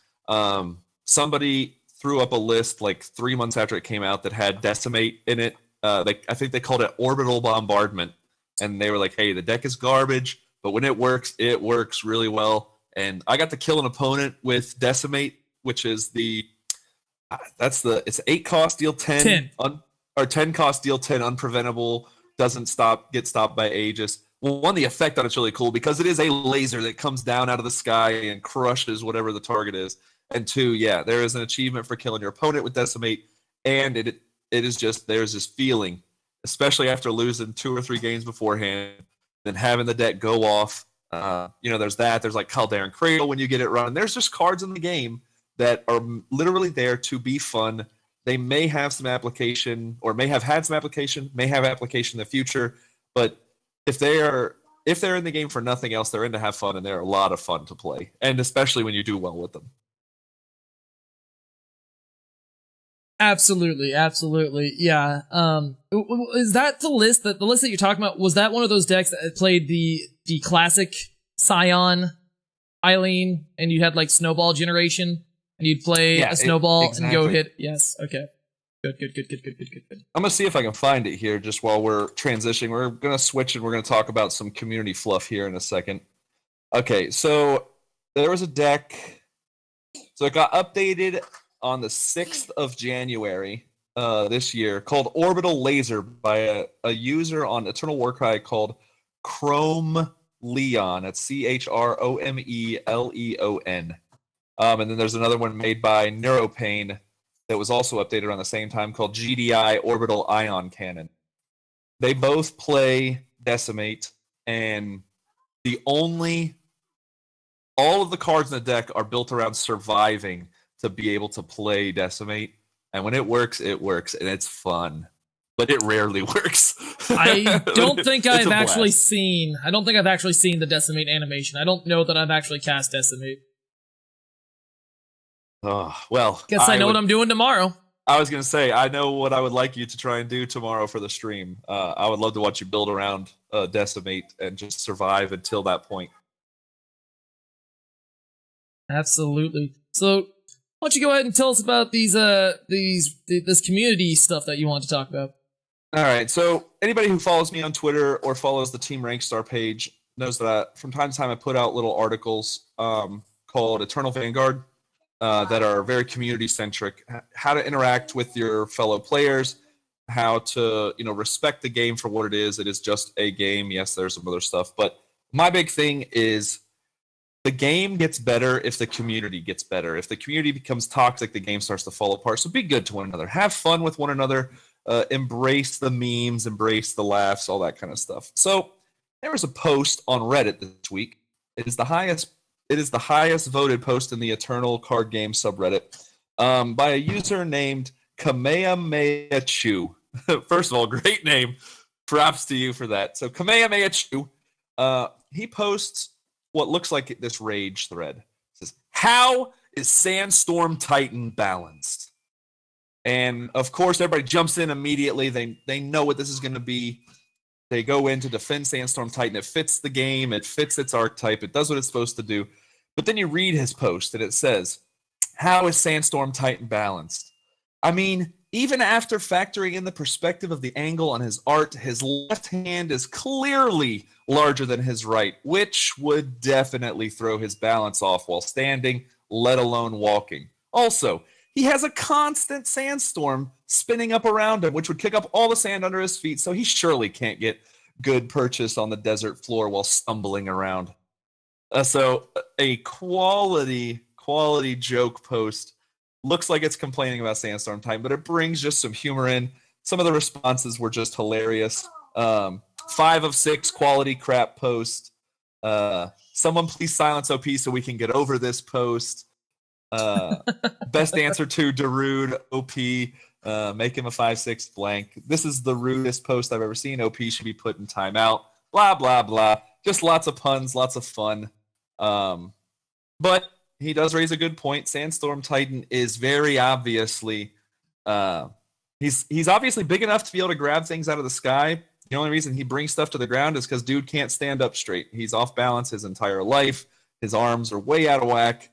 somebody threw up a list like 3 months after it came out that had Decimate in it. I think they called it Orbital Bombardment. And they were like, hey, the deck is garbage, but when it works really well. And I got to kill an opponent with Decimate, which is it's 8 cost, deal 10. 10 cost, deal 10, unpreventable, doesn't get stopped by Aegis. Well, one, the effect on it's really cool because it is a laser that comes down out of the sky and crushes whatever the target is. And 2, yeah, there is an achievement for killing your opponent with Decimate, and it is just, there's this feeling, especially after losing 2 or 3 games beforehand, then having the deck go off. There's that. There's like Caldera and Cradle when you get it running. There's just cards in the game that are literally there to be fun. They may have some application, or may have had some application, may have application in the future, but if they're in the game for nothing else, they're in to have fun, and they're a lot of fun to play, and especially when you do well with them. Absolutely, yeah. Is that the list that you're talking about? Was that one of those decks that played the classic Scion Eileen, and you had like snowball generation? And you'd play a snowball and go hit. Yes. Okay. Good. I'm going to see if I can find it here just while we're transitioning. We're going to switch and we're going to talk about some community fluff here in a second. Okay. So there was a deck. So it got updated on the 6th of January this year, called Orbital Laser by a user on Eternal Warcry called Chrome Leon. That's CHROMELEON. And then there's another one made by Neuropain that was also updated around the same time called GDI Orbital Ion Cannon. They both play Decimate, and all of the cards in the deck are built around surviving to be able to play Decimate. And when it works, and it's fun. But it rarely works. I don't think I've actually seen the Decimate animation. I don't know that I've actually cast Decimate. Oh, well. Guess I know what I'm doing tomorrow. I was going to say, I know what I would like you to try and do tomorrow for the stream. I would love to watch you build around Decimate and just survive until that point. Absolutely. So, why don't you go ahead and tell us about this community stuff that you want to talk about? All right. So, anybody who follows me on Twitter or follows the Team Rankstar page knows that from time to time I put out little articles called Eternal Vanguard. That are very community-centric, how to interact with your fellow players, how to, respect the game for what it is. It is just a game. Yes, there's some other stuff. But my big thing is the game gets better if the community gets better. If the community becomes toxic, the game starts to fall apart. So be good to one another. Have fun with one another. Embrace the memes, embrace the laughs, all that kind of stuff. So there was a post on Reddit this week. It is the highest voted post in the Eternal card game subreddit by a user named Kamehameha Chu. First of all, great name. Props to you for that. So Kamehameha Chu, he posts what looks like this rage thread. It says, "How is Sandstorm Titan balanced?" And of course, everybody jumps in immediately. They know what this is going to be. They go in to defend Sandstorm Titan. It fits the game. It fits its archetype. It does what it's supposed to do. But then you read his post, and it says, "How is Sandstorm Titan balanced?" I mean, even after factoring in the perspective of the angle on his art, his left hand is clearly larger than his right, which would definitely throw his balance off while standing, let alone walking. Also, he has a constant sandstorm spinning up around him, which would kick up all the sand under his feet, so he surely can't get good purchase on the desert floor while stumbling around. So a quality joke post. Looks like it's complaining about Sandstorm Titan, but it brings just some humor in. Some of the responses were just hilarious. 5 of 6 quality crap post. Someone please silence OP so we can get over this post. Best answer to Darude OP. Make him a 5/6 blank. This is the rudest post I've ever seen. OP should be put in timeout. Blah, blah, blah. Just lots of puns, lots of fun. But he does raise a good point. Sandstorm Titan is very obviously he's obviously big enough to be able to grab things out of the sky. The only reason he brings stuff to the ground is because dude can't stand up straight. He's off balance his entire life. His arms are way out of whack.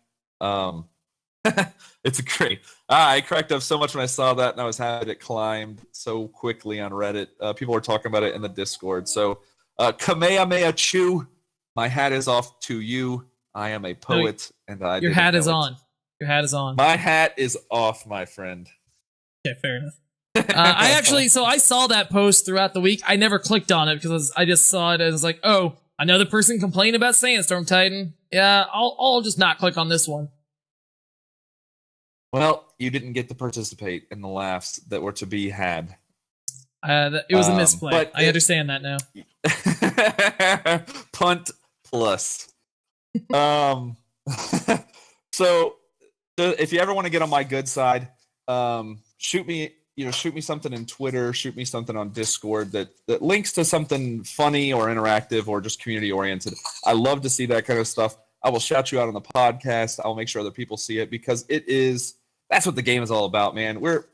It's great. I cracked up so much when I saw that, and I was happy it climbed so quickly on Reddit. People were talking about it in the Discord. So Kamehameha Chu, my hat is off to you. I am a poet, and I. Your hat is on. Your hat is on. My hat is off, my friend. Okay, fair enough. I saw that post throughout the week. I never clicked on it because I just saw it and was like, oh, another person complained about Sandstorm Titan. Yeah, I'll just not click on this one. Well, you didn't get to participate in the laughs that were to be had. It was a misplay. I understand that now. Punt plus. So if you ever want to get on my good side, shoot me something in Twitter, shoot me something on Discord that links to something funny or interactive or just community oriented. I love to see that kind of stuff. I will shout you out on the podcast. I'll make sure other people see it because that's what the game is all about, man. We're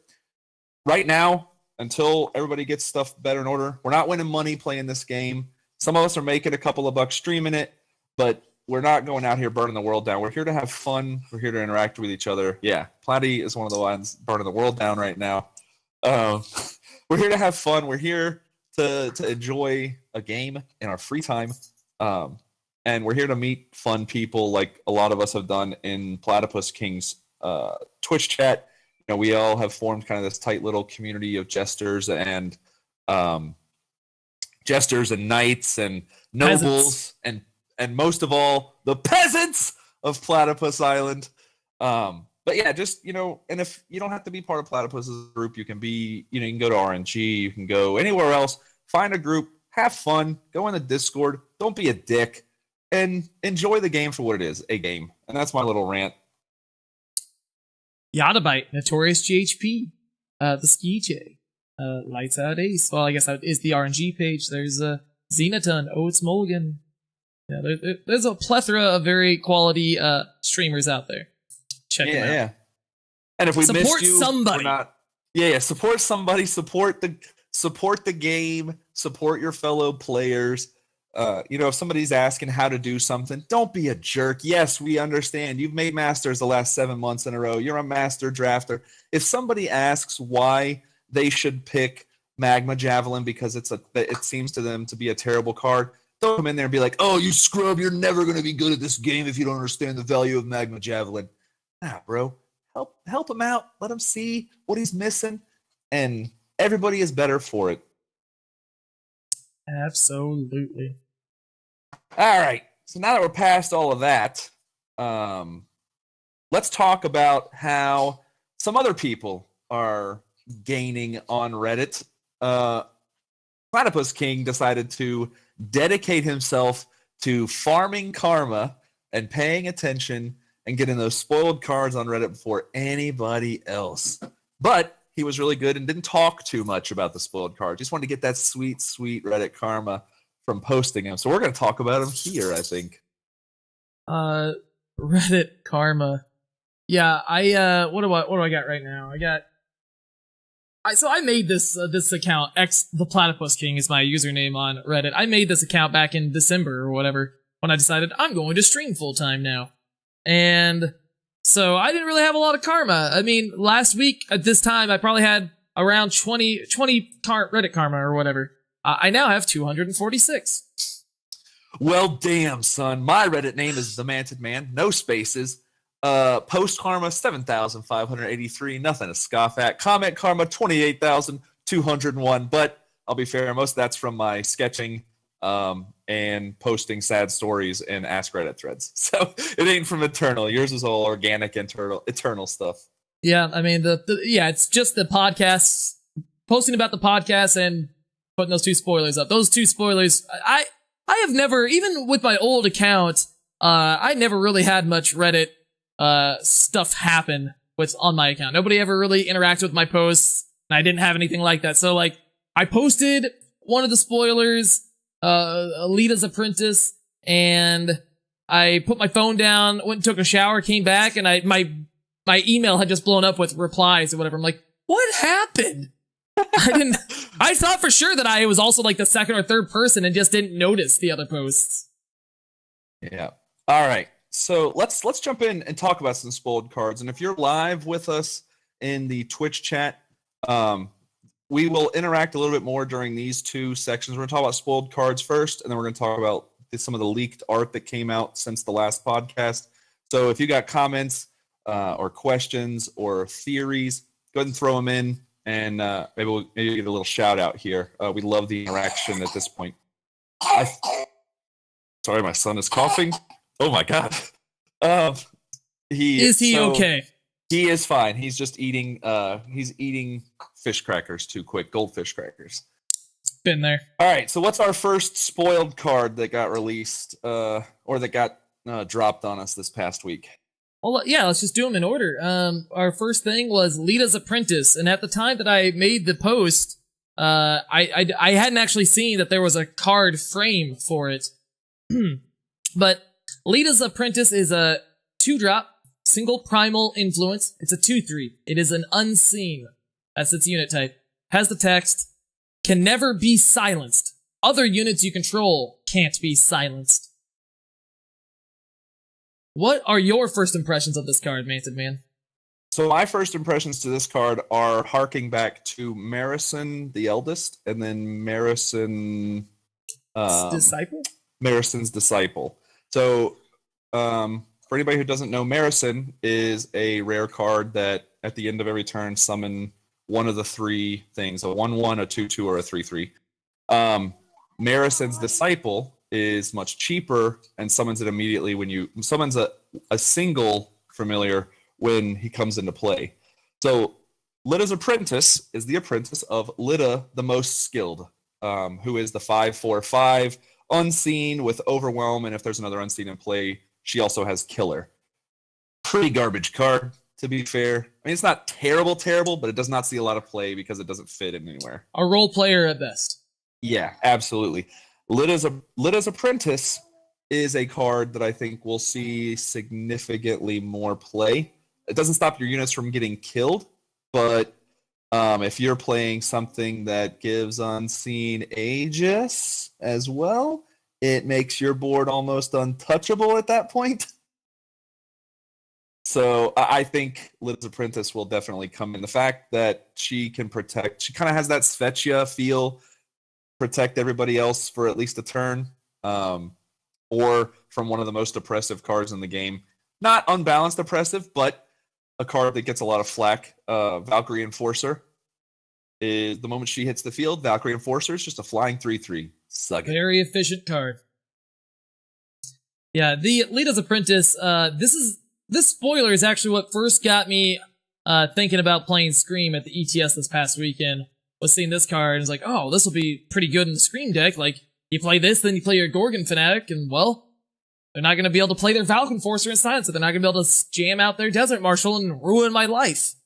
right now, until everybody gets stuff better in order, we're not winning money playing this game. Some of us are making a couple of bucks streaming it, but we're not going out here burning the world down. We're here to have fun. We're here to interact with each other. Yeah, Platy is one of the ones burning the world down right now. We're here to have fun. We're here to enjoy a game in our free time. And we're here to meet fun people like a lot of us have done in ThePlatypusKing's Twitch chat. You know, we all have formed kind of this tight little community of jesters and knights and nobles and most of all, the peasants of Platypus Island. But yeah, just, and if you don't have to be part of Platypus's group, you can you can go to RNG, you can go anywhere else, find a group, have fun, go in the Discord, don't be a dick, and enjoy the game for what it is, a game. And that's my little rant. Yadabyte, Notorious GHP, the Ski J, Lights Out Ace. Well, I guess that is the RNG page. There's Xenaton, Oh It's Mulligan. Yeah, there's a plethora of very quality streamers out there. Check them out. Yeah. And if we missed you, somebody. Support somebody. Support the game. Support your fellow players. If somebody's asking how to do something, don't be a jerk. Yes, we understand. You've made masters the last 7 months in a row. You're a master drafter. If somebody asks why they should pick Magma Javelin because it seems to them to be a terrible card, don't come in there and be like, oh, you scrub, you're never going to be good at this game if you don't understand the value of Magma Javelin. Nah, bro. Help him out. Let him see what he's missing. And everybody is better for it. Absolutely. All right. So now that we're past all of that, let's talk about how some other people are gaining on Reddit. ThePlatypusKing decided to dedicate himself to farming karma and paying attention and getting those spoiled cards on Reddit before anybody else. But he was really good and didn't talk too much about the spoiled card. Just wanted to get that sweet, sweet Reddit karma from posting him. So we're going to talk about him here, I think. Reddit karma. Yeah, what do I got right now? So I made this account, ThePlatypusKing is my username on Reddit. I made this account back in December or whatever when I decided I'm going to stream full time now. And so I didn't really have a lot of karma. I mean, last week at this time, I probably had around 20 Reddit karma or whatever. I now have 246. Well, damn, son. My Reddit name is The Manted Man, no spaces. Post karma 7,583, nothing to scoff at. Comment karma 28,201, but I'll be fair, most of that's from my sketching and posting sad stories in Ask Reddit threads. So it ain't from Eternal. Yours is all organic eternal stuff. Yeah, I mean it's just the podcasts, posting about the podcast and putting those 2 spoilers up. Those 2 spoilers, I have never, even with my old account, I never really had much Reddit stuff happen on my account. Nobody ever really interacted with my posts, and I didn't have anything like that. So like, I posted one of the spoilers, Alita's Apprentice, and I put my phone down, went and took a shower, came back, and my email had just blown up with replies or whatever. I'm like, what happened? I thought for sure that I was also like the second or third person and just didn't notice the other posts. Yeah. All right. So let's jump in and talk about some spoiled cards. And if you're live with us in the Twitch chat, we will interact a little bit more during these 2 sections. We're going to talk about spoiled cards first, and then we're going to talk about some of the leaked art that came out since the last podcast. So if you got comments or questions or theories, go ahead and throw them in, and maybe get a little shout out here. We love the interaction at this point. Sorry, my son is coughing. Oh my God. Is he okay? He is fine. He's just eating fish crackers too quick, goldfish crackers. Been there. All right, so what's our first spoiled card that got released or that got dropped on us this past week? Well, yeah, let's just do them in order. Our first thing was Lita's Apprentice, and at the time that I made the post, I hadn't actually seen that there was a card frame for it. But Lita's Apprentice is a 2-drop, single primal influence. It's a 2/3. It is an unseen. That's its unit type. Has the text, can never be silenced. Other units you control can't be silenced. What are your first impressions of this card, Manted Man? So my first impressions to this card are harking back to Marison the Eldest, and then Marison... Disciple? Marison's Disciple. So, for anybody who doesn't know, Marison is a rare card that at the end of every turn summon one of the 3 things, a 1/1, a 2/2, or a 3/3. Marison's Disciple is much cheaper and summons it immediately when you summons a single familiar when he comes into play. So Lita's Apprentice is the apprentice of Lita the Most Skilled, who is the 5/4/5 unseen with Overwhelm, and if there's another unseen in play, she also has Killer. Pretty garbage card, to be fair. I mean, it's not terrible, but it does not see a lot of play because it doesn't fit in anywhere. A role player at best. Yeah, absolutely. Lita's Apprentice is a card that I think will see significantly more play. It doesn't stop your units from getting killed, but if you're playing something that gives Unseen Aegis as well, it makes your board almost untouchable at that point. So I think Lita's Apprentice will definitely come in. The fact that she can protect, she kind of has that Svetya feel, protect everybody else for at least a turn, or from one of the most oppressive cards in the game. Not unbalanced oppressive, but a card that gets a lot of flack. Valkyrie Enforcer is the moment she hits the field. Valkyrie Enforcer is just a flying 3/3. Suck it. Very efficient card. Yeah, the Lita's Apprentice. This spoiler is actually what first got me thinking about playing Scream at the ETS this past weekend. Was seeing this card and was like, oh, this will be pretty good in the Scream deck. Like, you play this, then you play your Gorgon Fanatic, and well, they're not going to be able to play their Valk Enforcer in silence, so they're not going to be able to jam out their Desert Marshal and ruin my life.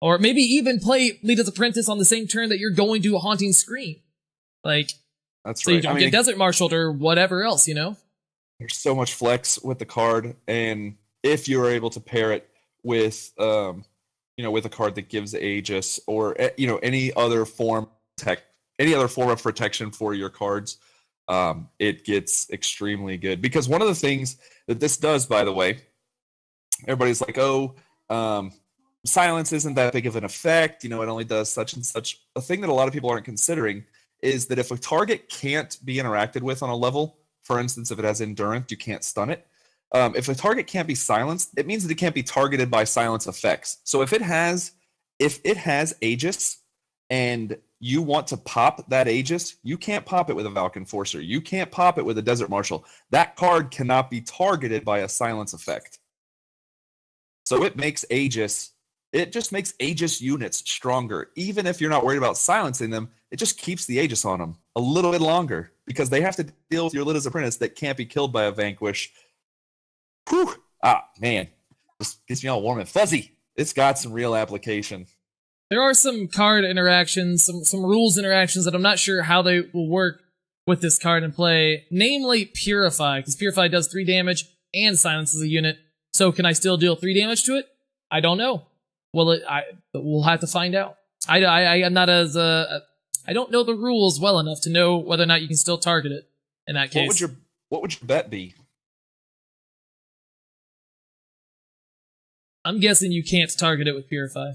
Or maybe even play Leada's Apprentice on the same turn that you're going to a Haunting Scream. Like, That's so right. you don't get Desert Marshaled or whatever else, you know? There's so much flex with the card, and if you are able to pair it with, with a card that gives Aegis or any other form of protection for your cards, it gets extremely good. Because one of the things that this does, by the way, everybody's like, silence isn't that big of an effect. It only does such and such. A thing that a lot of people aren't considering is that if a target can't be interacted with on a level, for instance, if it has endurance, you can't stun it. If a target can't be silenced, it means that it can't be targeted by silence effects. So if it has Aegis and you want to pop that Aegis, you can't pop it with a Valk Enforcer. You can't pop it with a Desert Marshal. That card cannot be targeted by a silence effect. So it just makes Aegis units stronger. Even if you're not worried about silencing them, it just keeps the Aegis on them a little bit longer because they have to deal with your Leada's Apprentice that can't be killed by a Vanquish. Whew. Man. Just gets me all warm and fuzzy. It's got some real application. There are some card interactions, some rules interactions that I'm not sure how they will work with this card in play. Namely, Purify, because Purify does 3 damage and silences a unit. So can I still deal 3 damage to it? I don't know. We'll have to find out. I'm not I don't know the rules well enough to know whether or not you can still target it in that case. What would your bet be? I'm guessing you can't target it with Purify.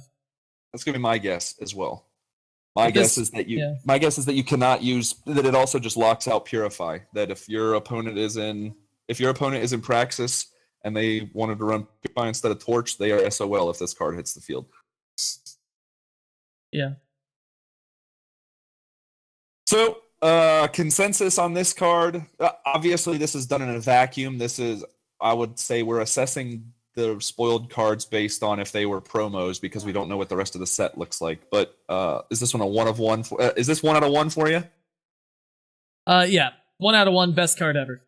That's gonna be my guess as well. My guess is that you cannot use that. It also just locks out Purify. That if your opponent is in Praxis and they wanted to run Purify instead of Torch, they are SOL if this card hits the field. Yeah. So, consensus on this card. Obviously, this is done in a vacuum. I would say we're assessing the spoiled cards based on if they were promos because we don't know what the rest of the set looks like. But is this one a 1 of 1? Is this 1 out of 1 for you? Yeah. 1 out of 1, best card ever.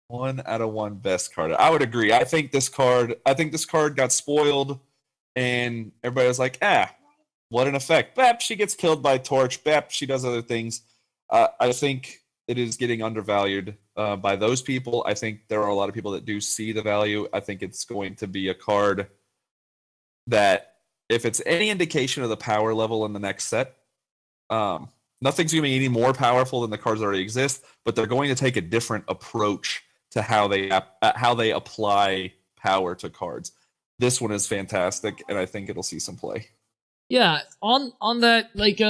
1 out of 1, best card. I would agree. I think this card got spoiled, and everybody was like, what an effect. Bap, she gets killed by Torch. Bap, she does other things. I think it is getting undervalued by those people. I think there are a lot of people that do see the value. I think it's going to be a card that, if it's any indication of the power level in the next set, nothing's going to be any more powerful than the cards that already exist, but they're going to take a different approach to how they apply power to cards. This one is fantastic, and I think it'll see some play. Yeah, on that, like,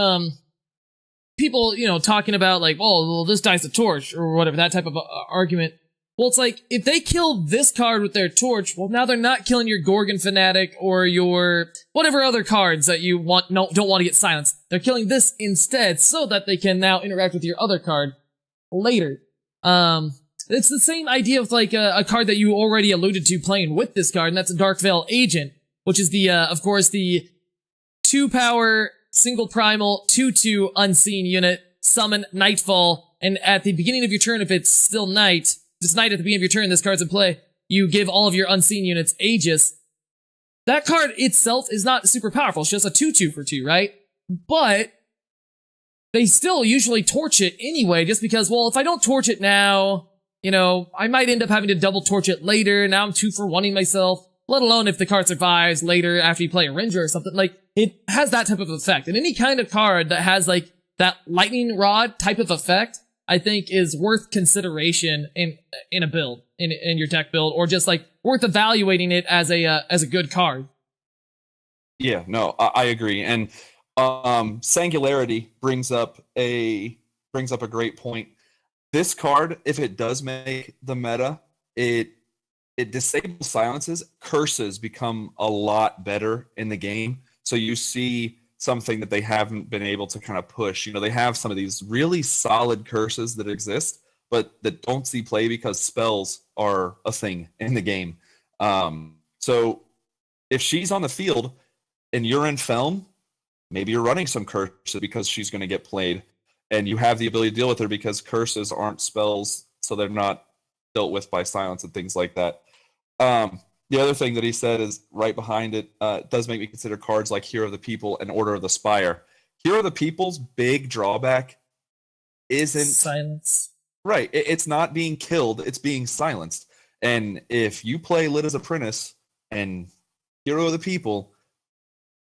people, talking about, like, well, this dies a Torch, or whatever, that type of argument. Well, it's like, if they kill this card with their Torch, well, now they're not killing your Gorgon Fanatic or your whatever other cards that you don't want to get silenced. They're killing this instead so that they can now interact with your other card later. It's the same idea of, like, a card that you already alluded to playing with this card, and that's a Dark Veil Agent, which is of course, the 2-power, single primal, 2/2 unseen unit, summon Nightfall, and at the beginning of your turn, if it's still night, if it's night at the beginning of your turn, this card's in play, you give all of your unseen units Aegis. That card itself is not super powerful, it's just a 2/2 for 2, right? But they still usually torch it anyway, just because, well, if I don't torch it now, I might end up having to double torch it later, now I'm 2 for 1-ing myself. Let alone if the card survives later after you play a Ranger or something. Like, it has that type of effect. And any kind of card that has, like, that lightning rod type of effect, I think is worth consideration in a build, in your deck build, or just, like, worth evaluating it as a good card. Yeah, no, I agree. And Singularity brings up a great point. This card, if it does make the meta, it disables silences. Curses become a lot better in the game. So you see something that they haven't been able to kind of push. They have some of these really solid curses that exist, but that don't see play because spells are a thing in the game. So if she's on the field and you're in Felm, maybe you're running some curses because she's going to get played, and you have the ability to deal with her because curses aren't spells, so they're not dealt with by silence and things like that. The other thing that he said is right behind it, does make me consider cards like Hero of the People and Order of the Spire. Hero of the People's big drawback isn't Silence. right. It's not being killed, it's being silenced. And if you play Lit as Apprentice and Hero of the People,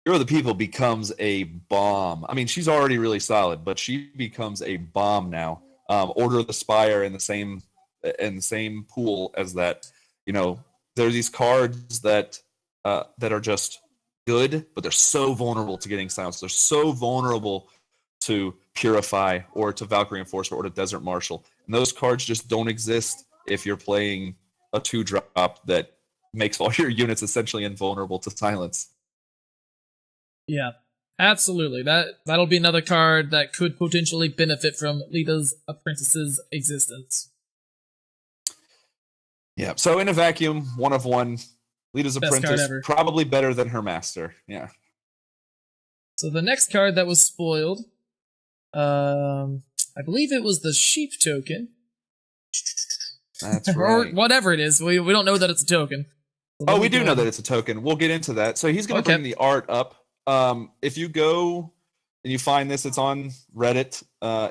Hero of the People becomes a bomb. I mean, she's already really solid, but she becomes a bomb now. Order of the Spire in the same pool as that. You know, there are these cards that are just good, but they're so vulnerable to getting silenced. They're so vulnerable to Purify or to Valkyrie Enforcer or to Desert Marshal. And those cards just don't exist if you're playing a 2-drop that makes all your units essentially invulnerable to silence. Yeah, absolutely. That'll be another card that could potentially benefit from Lita's Apprentice's existence. Yeah, so in a vacuum, 1 of 1. Lita's Best card Apprentice, ever. probably better than her master. Yeah. So the next card that was spoiled, I believe it was the sheep token. That's Or right. whatever it is. We don't know that it's a token. So Oh, we do know that it's a token. We'll get into that. So he's going to bring the art up. If you go and you find this, it's on Reddit.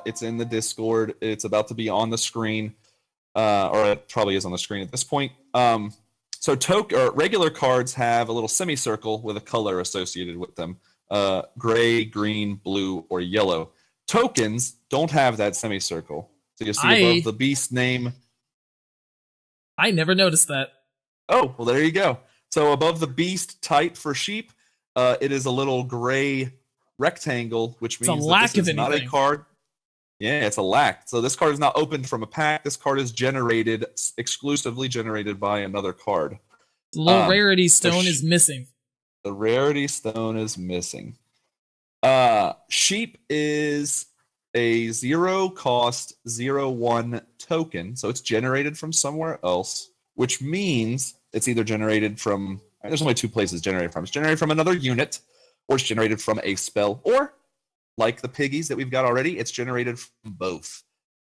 It's in the Discord. It's about to be on the screen. Or it probably is on the screen at this point. So regular cards have a little semicircle with a color associated with them. Gray, green, blue, or yellow. Tokens don't have that semicircle. So you'll see above the beast name. I never noticed that. Oh, well, there you go. So above the beast type for sheep, it is a little gray rectangle, which means that this is not a card. Yeah, it's a lack. So this card is not opened from a pack. This card is exclusively generated by another card. The little rarity stone is missing. The rarity stone is missing. Sheep is a 0-cost 0/1 token, so it's generated from somewhere else, which means it's either generated from. There's only 2 places generated from. It's generated from another unit, or it's generated from a spell, or like the piggies that we've got already, it's generated from both.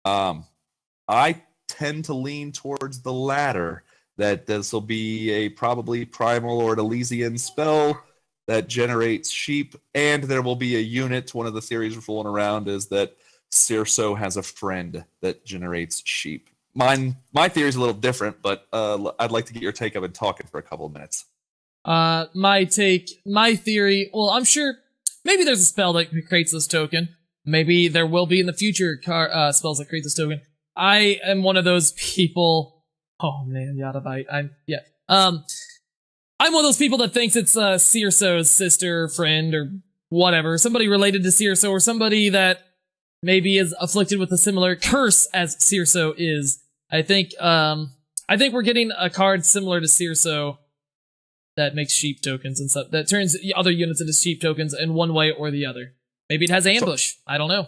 I tend to lean towards the latter, that this will be a probably primal or an Elysian spell that generates sheep, and there will be a unit. One of the theories we're fooling around is that Cirso has a friend that generates sheep. My theory is a little different, but I'd like to get your take of it talking for a couple of minutes. My theory, well, I'm sure maybe there's a spell that creates this token. Maybe there will be in the future spells that create this token. I am one of those people. Oh man, Yada Bite. I'm one of those people that thinks it's Cirso's sister, friend, or whatever. Somebody related to Cirso, or somebody that maybe is afflicted with a similar curse as Cirso is. I think we're getting a card similar to Cirso that makes sheep tokens and stuff. That turns other units into sheep tokens in one way or the other. Maybe it has ambush. I don't know.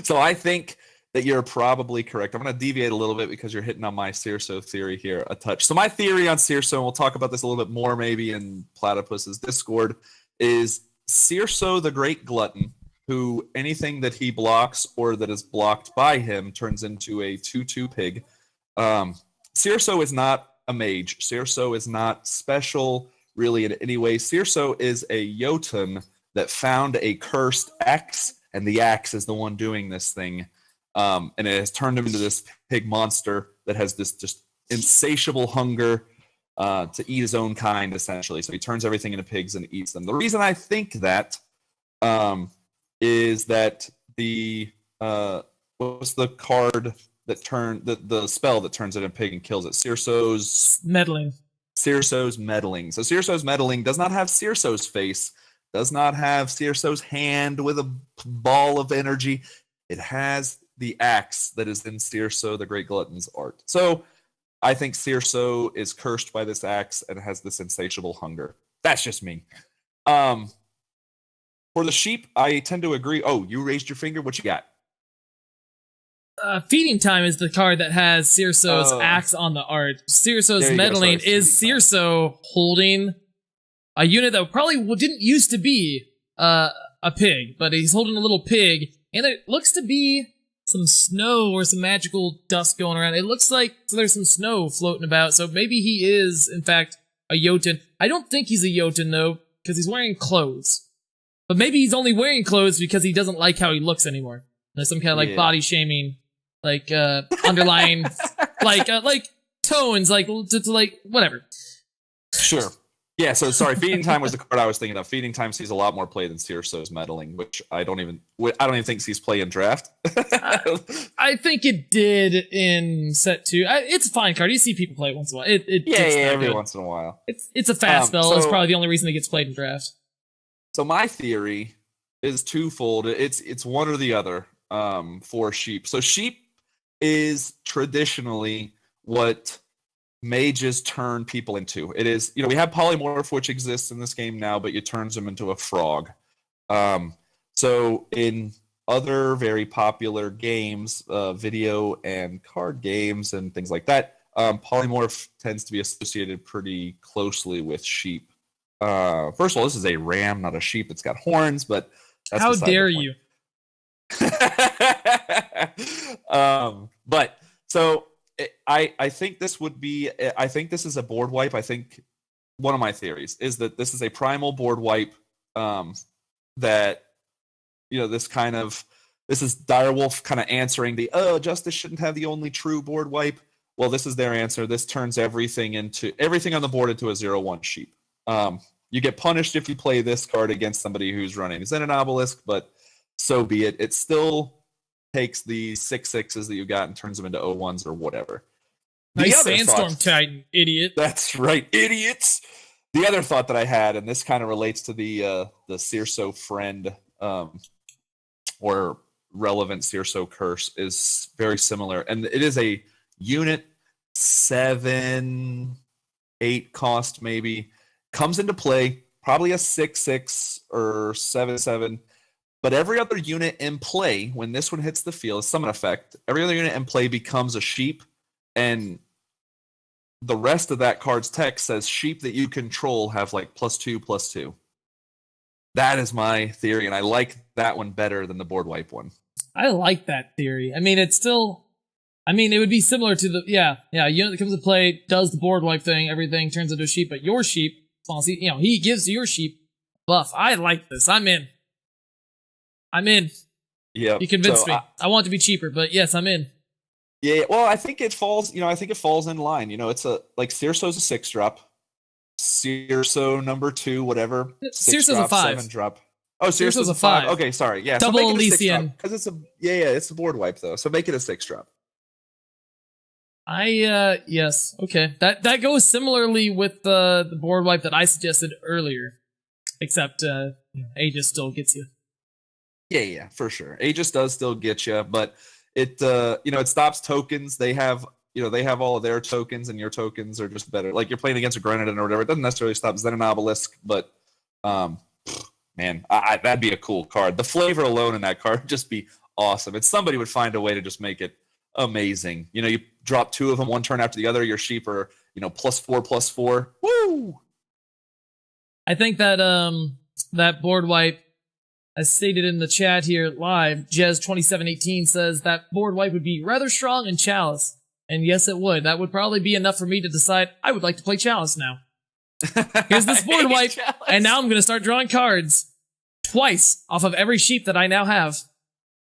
So I think that you're probably correct. I'm going to deviate a little bit because you're hitting on my Cirso theory here a touch. So my theory on Cirso, and we'll talk about this a little bit more maybe in Platypus's Discord, is Cirso the Great Glutton, who anything that he blocks or that is blocked by him turns into a 2/2 pig. Cirso is not a mage. Cirso is not special really in any way. Cirso is a Jotun that found a cursed axe, and the axe is the one doing this thing. And it has turned him into this pig monster that has this just insatiable hunger to eat his own kind, essentially. So he turns everything into pigs and eats them. The reason I think that is that what's the card that the spell that turns it into a pig and kills it? Cirso's Meddling. Cirso's Meddling. So Cirso's Meddling does not have Cirso's face, does not have Cirso's hand with a ball of energy. It has the axe that is in Cirso the Great Glutton's art. So I think Cirso is cursed by this axe and has this insatiable hunger. That's just me. For the sheep, I tend to agree. Oh, you raised your finger? What you got? Feeding Time is the card that has Cirso's axe on the art. Cirso's Meddling is Cirso holding a unit that probably didn't used to be a pig, but he's holding a little pig, and it looks to be some snow or some magical dust going around. It looks like there's some snow floating about, so maybe he is, in fact, a Jotun. I don't think he's a Jotun, though, because he's wearing clothes. But maybe he's only wearing clothes because he doesn't like how he looks anymore. There's some kind of, like, body shaming, like, underlying, like tones, like, whatever. Sure. Yeah, so sorry, Feeding Time was the card I was thinking of. Feeding Time sees a lot more play than Searso's Meddling, which I don't even think sees play in draft. I think it did in set 2. It's a fine card. You see people play it once in a while. Every once in a while. It's a fast spell. So, it's probably the only reason it gets played in draft. So my theory is twofold. It's one or the other for Sheep. So Sheep is traditionally what mages turn people into. It is, we have Polymorph, which exists in this game now, but it turns them into a frog. So in other very popular games, video and card games and things like that, Polymorph tends to be associated pretty closely with sheep. First of all, this is a ram, not a sheep. It's got horns, but that's how dare you? But so I think this would be. I think this is a board wipe. I think one of my theories is that this is a primal board wipe. That this is Direwolf kind of answering the Justice shouldn't have the only true board wipe. Well, this is their answer. This turns everything on the board into a 0/1 sheep. You get punished if you play this card against somebody who's running Xenon Obelisk, but so be it. It still takes the 6/6s that you got and turns them into 0/1s or whatever. Nice Sandstorm Titan, idiot. That's right, idiots. The other thought that I had, and this kind of relates to the Searso friend or relevant Searso curse, is very similar. And it is a unit 7-8 cost, maybe. Comes into play, probably a 6/6 or 7/7. But every other unit in play, when this one hits the field, summon effect, every other unit in play becomes a sheep, and the rest of that card's text says sheep that you control have like +2/+2. That is my theory, and I like that one better than the board wipe one. I like that theory. I mean, it's still... it would be similar to the... Yeah, unit that comes into play, does the board wipe thing, everything turns into a sheep, but your sheep, he gives your sheep buff. I like this. I'm in. Yeah. You convinced me. I want it to be cheaper, but yes, I'm in. Yeah, well, I think it falls, in line. It's Searso's a 6-drop. Searso number 2, whatever. Searso's a 5. 7-drop. Oh, Searso's a 5. Okay, sorry. Yeah, double so Elysian. Because it's a board wipe though. So make it a 6-drop. Yes. Okay. That goes similarly with the board wipe that I suggested earlier. Except Aegis still gets you. Yeah, for sure. Aegis does still get you, but it it stops tokens. They have all of their tokens, and your tokens are just better. Like you're playing against a Grenadin or whatever. It doesn't necessarily stop Xenon Obelisk, but man, that'd be a cool card. The flavor alone in that card would just be awesome. And somebody would find a way to just make it amazing. You drop 2 of them one turn after the other. Your sheep are +4/+4. Woo! I think that that board wipe, as stated in the chat here live, Jez2718 says that board wipe would be rather strong in Chalice. And yes, it would. That would probably be enough for me to decide I would like to play Chalice now. Here's this board wipe, Chalice. And now I'm going to start drawing cards twice off of every sheep that I now have.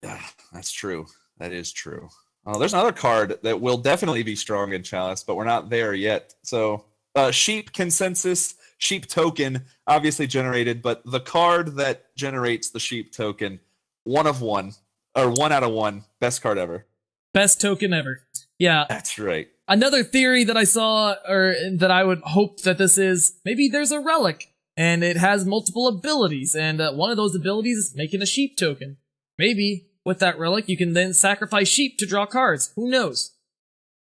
That's true. That is true. Oh, there's another card that will definitely be strong in Chalice, but we're not there yet. So, Sheep Consensus, Sheep Token, obviously generated, but the card that generates the Sheep Token, 1 of 1, or 1 out of 1, best card ever. Best token ever. Yeah. That's right. Another theory that I saw, or that I would hope that this is, maybe there's a relic, and it has multiple abilities, and one of those abilities is making a sheep token. Maybe, with that relic, you can then sacrifice sheep to draw cards. Who knows?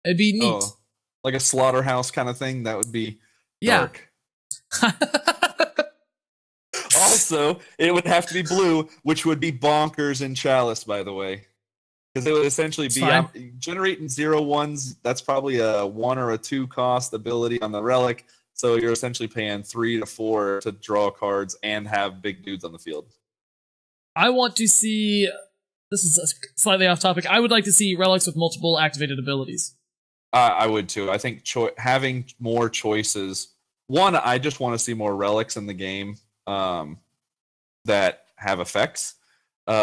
It'd be neat. Oh, like a slaughterhouse kind of thing? That would be dark. Yeah. Also, it would have to be blue, which would be bonkers in Chalice, by the way. Because it would essentially be generating 0/1s. That's probably a 1 or a 2 cost ability on the relic. So you're essentially paying 3 to 4 to draw cards and have big dudes on the field. I want to see this is slightly off topic. I would like to see relics with multiple activated abilities. I would too. I think having more choices. One, I just want to see more relics in the game that have effects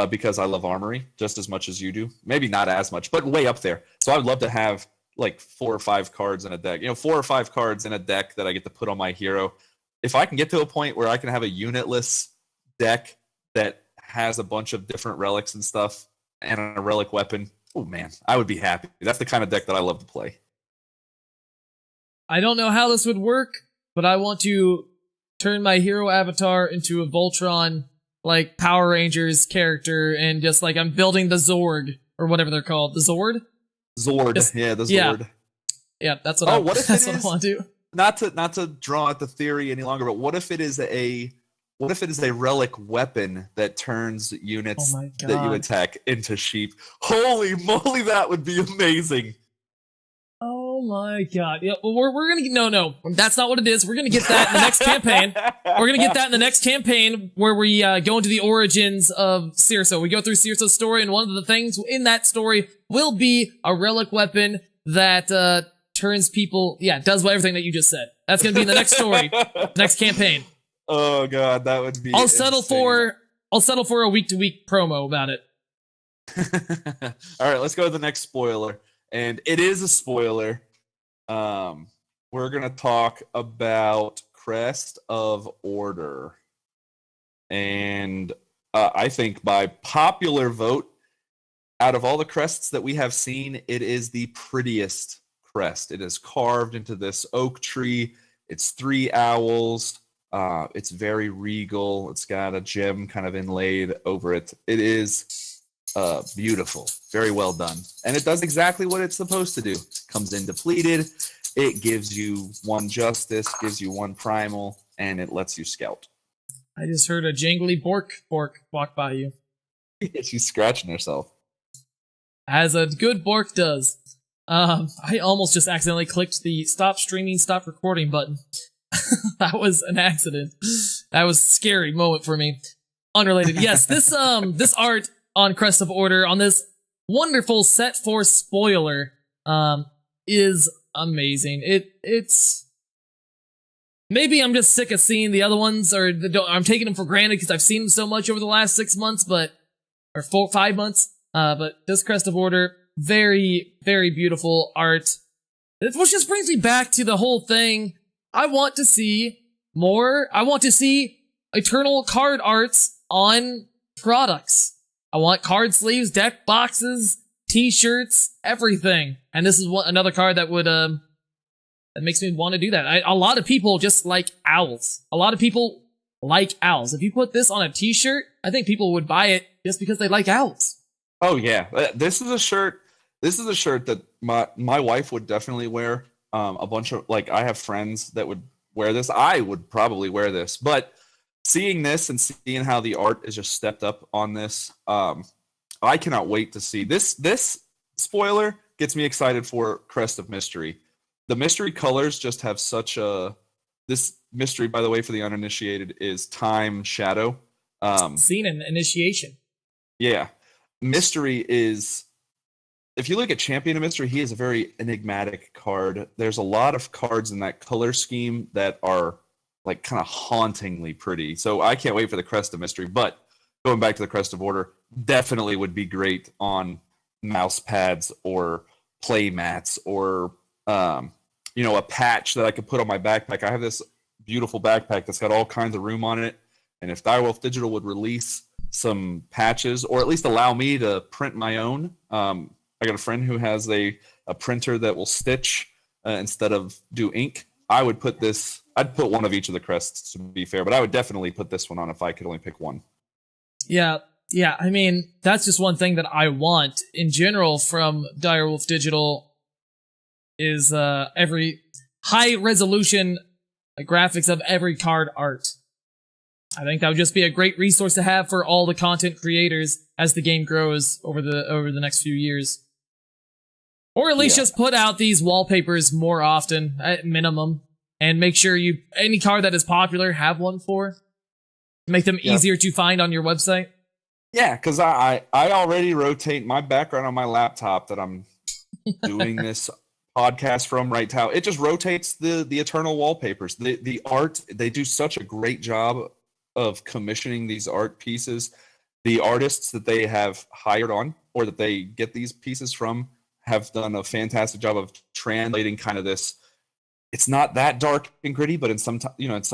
because I love Armory just as much as you do. Maybe not as much, but way up there. So I would love to have like 4 or 5 cards in a deck. 4 or 5 cards in a deck that I get to put on my hero. If I can get to a point where I can have a unitless deck that has a bunch of different relics and stuff and a relic weapon, oh man, I would be happy. That's the kind of deck that I love to play. I don't know how this would work, but I want to turn my hero avatar into a Voltron, like, Power Rangers character, and just, like, I'm building the Zorg, or whatever they're called. The Zord? Zord, just, yeah, the Zord. Yeah, that's what, what I want to do. Not to draw out the theory any longer, but what if it is a relic weapon that turns units that you attack into sheep? Holy moly, that would be amazing. Oh my god. Yeah, well, we're gonna no, that's not what it is. We're gonna get that in the next campaign. We're gonna get that in the next campaign where we go into the origins of Circe. We go through Circe's story, and one of the things in that story will be a relic weapon that turns people, does everything that you just said. That's gonna be in the next story, next campaign. Oh god, that would be I'll settle for a week-to-week promo about it. All right, let's go to the next spoiler. And it is a spoiler. We're going to talk about Crest of Order. And I think by popular vote, out of all the crests that we have seen, it is the prettiest crest. It is carved into this oak tree. It's 3 owls. It's very regal. It's got a gem kind of inlaid over it. It is beautiful, very well done, and it does exactly what it's supposed to do. Comes in depleted, it gives you 1 justice, gives you 1 primal, and it lets you scout. I just heard a jangly bork walk by you. She's scratching herself, as a good bork does. I almost just accidentally clicked the stop streaming, stop recording button. That was an accident. That was a scary moment for me. Unrelated. Yes, this art on Crest of Order, on this wonderful set 4 spoiler, is amazing. It's maybe I'm just sick of seeing the other ones, or I'm taking them for granted because I've seen them so much over the last 6 months, or 5 months. But this Crest of Order, very, very beautiful art. Which just brings me back to the whole thing. I want to see more. I want to see eternal card arts on products. I want card sleeves, deck boxes, t-shirts, everything. And this is another card that would, that makes me want to do that. A lot of people just like owls. A lot of people like owls. If you put this on a t-shirt, I think people would buy it just because they like owls. Oh yeah. This is a shirt that my wife would definitely wear. A bunch of, I have friends that would wear this. I would probably wear this, but seeing this and seeing how the art is just stepped up on this, I cannot wait to see this. This spoiler gets me excited for Crest of Mystery. The mystery colors just have such a. This mystery, by the way, for the uninitiated, is Time Shadow. Seen an initiation. Yeah, Mystery is. If you look at Champion of Mystery, he is a very enigmatic card. There's a lot of cards in that color scheme that are kind of hauntingly pretty. So I can't wait for the Crest of Mystery. But going back to the Crest of Order, definitely would be great on mouse pads or play mats or a patch that I could put on my backpack. I have this beautiful backpack that's got all kinds of room on it. And if Direwolf Digital would release some patches, or at least allow me to print my own, I got a friend who has a printer that will stitch instead of do ink. I would put this. I'd put one of each of the crests, to be fair, but I would definitely put this one on if I could only pick one. Yeah. I mean, that's just one thing that I want in general from Direwolf Digital is every high resolution graphics of every card art. I think that would just be a great resource to have for all the content creators as the game grows over the next few years. Or at least just put out these wallpapers more often, at minimum, and make sure any card that is popular, have one for. Make them easier to find on your website. Yeah, because I already rotate my background on my laptop that I'm doing this podcast from right now. It just rotates the eternal wallpapers. The art, they do such a great job of commissioning these art pieces. The artists that they have hired on or that they get these pieces from have done a fantastic job of translating kind of this. It's not that dark and gritty, but in some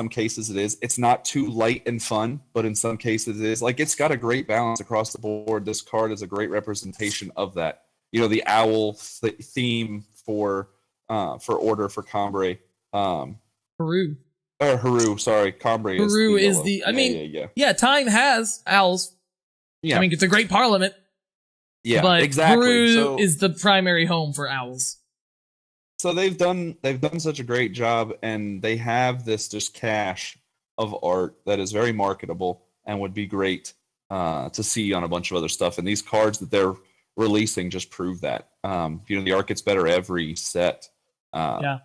cases it is. It's not too light and fun, but in some cases it is. Like, it's got a great balance across the board. This card is a great representation of that. The owl theme for Order for Cambrai. Haru. Or Haru, sorry, Cambrai is the Haru is yellow. the. I mean, yeah, time has owls. Yeah. I mean, it's a great parliament. Yeah, but exactly. Haru is the primary home for owls. So they've done such a great job, and they have this just cache of art that is very marketable and would be great to see on a bunch of other stuff. And these cards that they're releasing just prove that. The art gets better every set. Yeah.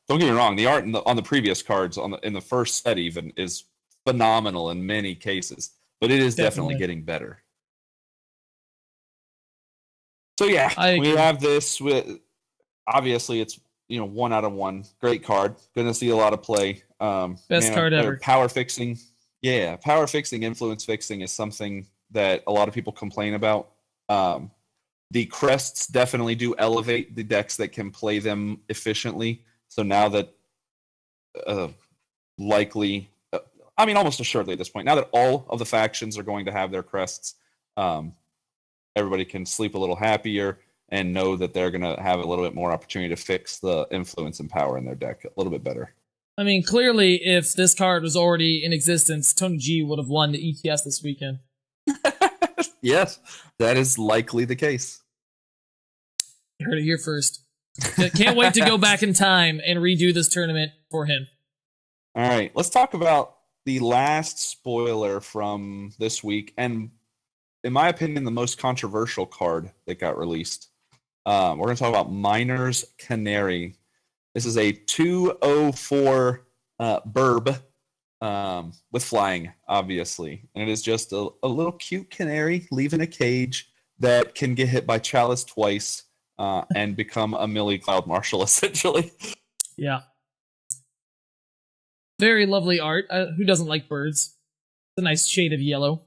Don't get me wrong. The art on the previous cards in the first set even is phenomenal in many cases, but it is definitely getting better. So yeah, we have this with. Obviously, it's 1 out of 1. Great card. Going to see a lot of play. Best card ever. Power fixing. Yeah, power fixing, influence fixing is something that a lot of people complain about. The crests definitely do elevate the decks that can play them efficiently. So now that almost assuredly at this point, now that all of the factions are going to have their crests, everybody can sleep a little happier and know that they're going to have a little bit more opportunity to fix the influence and power in their deck a little bit better. I mean, clearly, if this card was already in existence, Tony G would have won the ETS this weekend. Yes, that is likely the case. You heard it here first. Can't wait to go back in time and redo this tournament for him. All right, let's talk about the last spoiler from this week, and in my opinion, the most controversial card that got released. We're going to talk about Miner's Canary. This is a 2/04 burb with flying, obviously. And it is just a little cute canary leaving a cage that can get hit by Chalice twice and become a Millie Cloud Marshal, essentially. Yeah. Very lovely art. Who doesn't like birds? It's a nice shade of yellow.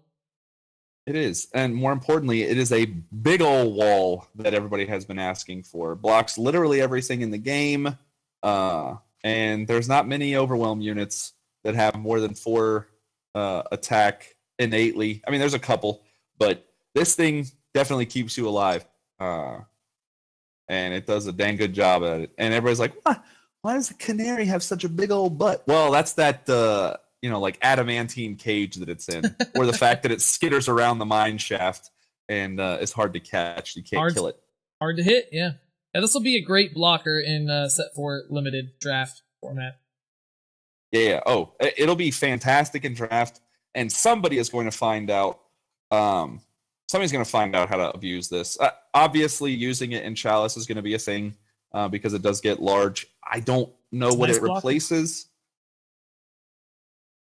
It is. And more importantly, it is a big old wall that everybody has been asking for. Blocks literally everything in the game. And there's not many Overwhelm units that have more than 4 attack innately. I mean, there's a couple, but this thing definitely keeps you alive. And it does a dang good job at it. And everybody's like, why does the canary have such a big old butt? Well, that's that... like adamantine cage that it's in, or the fact that it skitters around the mine shaft and it's hard to catch. You can't kill it. Hard to hit, yeah. Yeah, this will be a great blocker in set 4 limited draft format. Yeah. Oh, it'll be fantastic in draft, and somebody is going to find out. Somebody's going to find out how to abuse this. Obviously, using it in Chalice is going to be a thing because it does get large. I don't know what it replaces.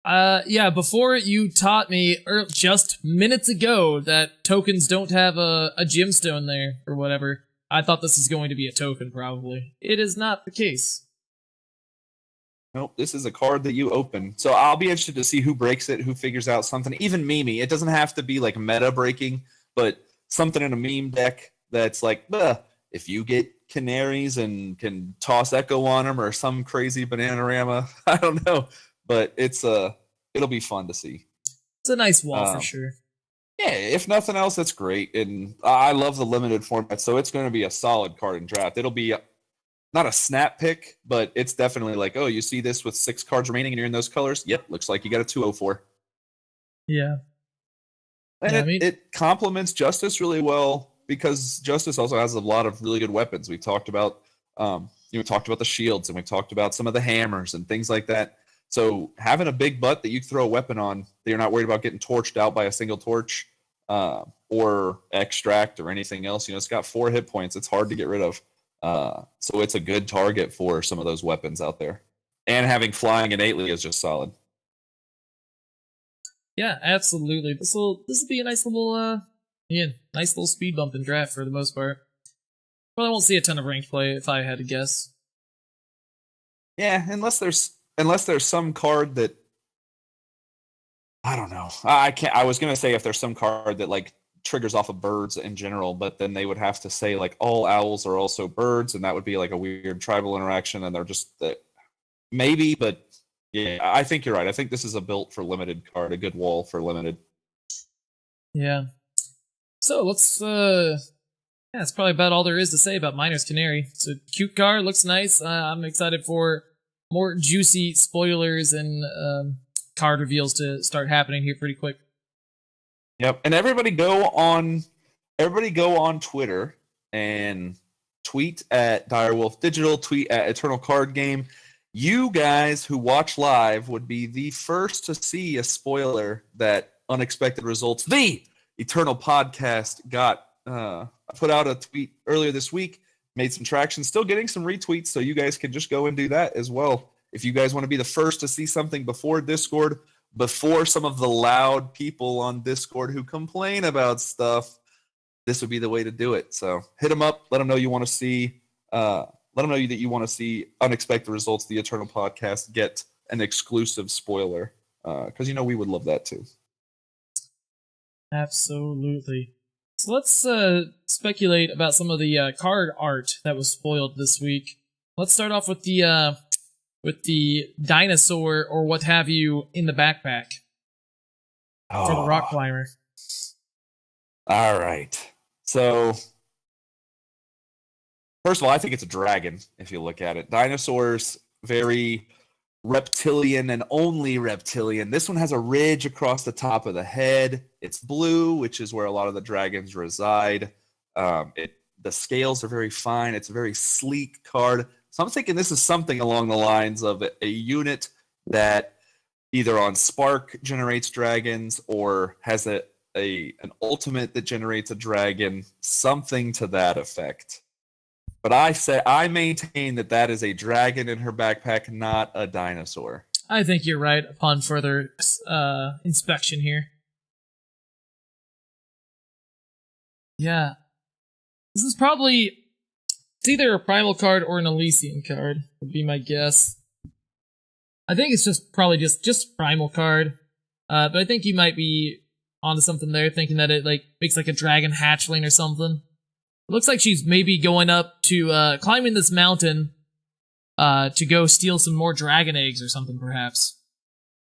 Yeah, before you taught me just minutes ago that tokens don't have a gemstone there or whatever, I thought this is going to be a token, probably. It is not the case. Nope, this is a card that you open. So I'll be interested to see who breaks it, who figures out something. Even Mimi, it doesn't have to be like meta breaking, but something in a meme deck that's like, if you get canaries and can toss Echo on them or some crazy Bananarama, I don't know. But it'll be fun to see. It's a nice wall for sure. Yeah, if nothing else, that's great. And I love the limited format, so it's going to be a solid card in draft. It'll be not a snap pick, but it's definitely like, oh, you see this with 6 cards remaining and you're in those colors? Yep, looks like you got a 2/04. Yeah. And it complements Justice really well because Justice also has a lot of really good weapons. We've talked about we talked about the shields and we talked about some of the hammers and things like that. So having a big butt that you throw a weapon on that you're not worried about getting torched out by a single torch or extract or anything else, it's got 4 hit points. It's hard to get rid of. So it's a good target for some of those weapons out there. And having flying innately is just solid. Yeah, absolutely. This will be a nice little nice little speed bump in draft for the most part. Well, I won't see a ton of ranked play if I had to guess. Yeah, unless there's some card that I don't know. I can't. I was gonna say if there's some card that like triggers off of birds in general, but then they would have to say like all owls are also birds, and that would be like a weird tribal interaction, and they're just maybe. But yeah, I think you're right. I think this is a built for limited card, a good wall for limited. Yeah. So let's yeah, that's probably about all there is to say about Miner's Canary. It's a cute card, looks nice. I'm excited for more juicy spoilers and card reveals to start happening here pretty quick. Yep, and everybody go on Twitter and tweet at Direwolf Digital, tweet at Eternal Card Game. You guys who watch live would be the first to see a spoiler that Unexpected Results, the Eternal Podcast, got. I put out a tweet earlier this week, made some traction, still getting some retweets, so you guys can just go and do that as well. If you guys want to be the first to see something before Discord, before some of the loud people on Discord who complain about stuff, this would be the way to do it. So hit them up, let them know you want to see, let them know that you want to see Unexpected Results, the Eternal Podcast, get an exclusive spoiler, because we would love that too. Absolutely. So let's speculate about some of the card art that was spoiled this week. Let's start off with the dinosaur or what have you in the backpack for the rock climber. All right. So first of all, I think it's a dragon if you look at it. Dinosaurs, very reptilian and only reptilian. This one has a ridge across the top of the head. It's blue, which is where a lot of the dragons reside. The scales are very fine. It's a very sleek card. So I'm thinking this is something along the lines of a unit that either on Spark generates dragons or has an ultimate that generates a dragon, something to that effect. But I maintain that is a dragon in her backpack, not a dinosaur. I think you're right upon further inspection here. Yeah. This is probably... It's either a Primal card or an Elysian card, would be my guess. I think it's probably just Primal card. But I think you might be onto something there, thinking that it makes like a dragon hatchling or something. It looks like she's maybe going up to climbing this mountain to go steal some more dragon eggs or something, perhaps.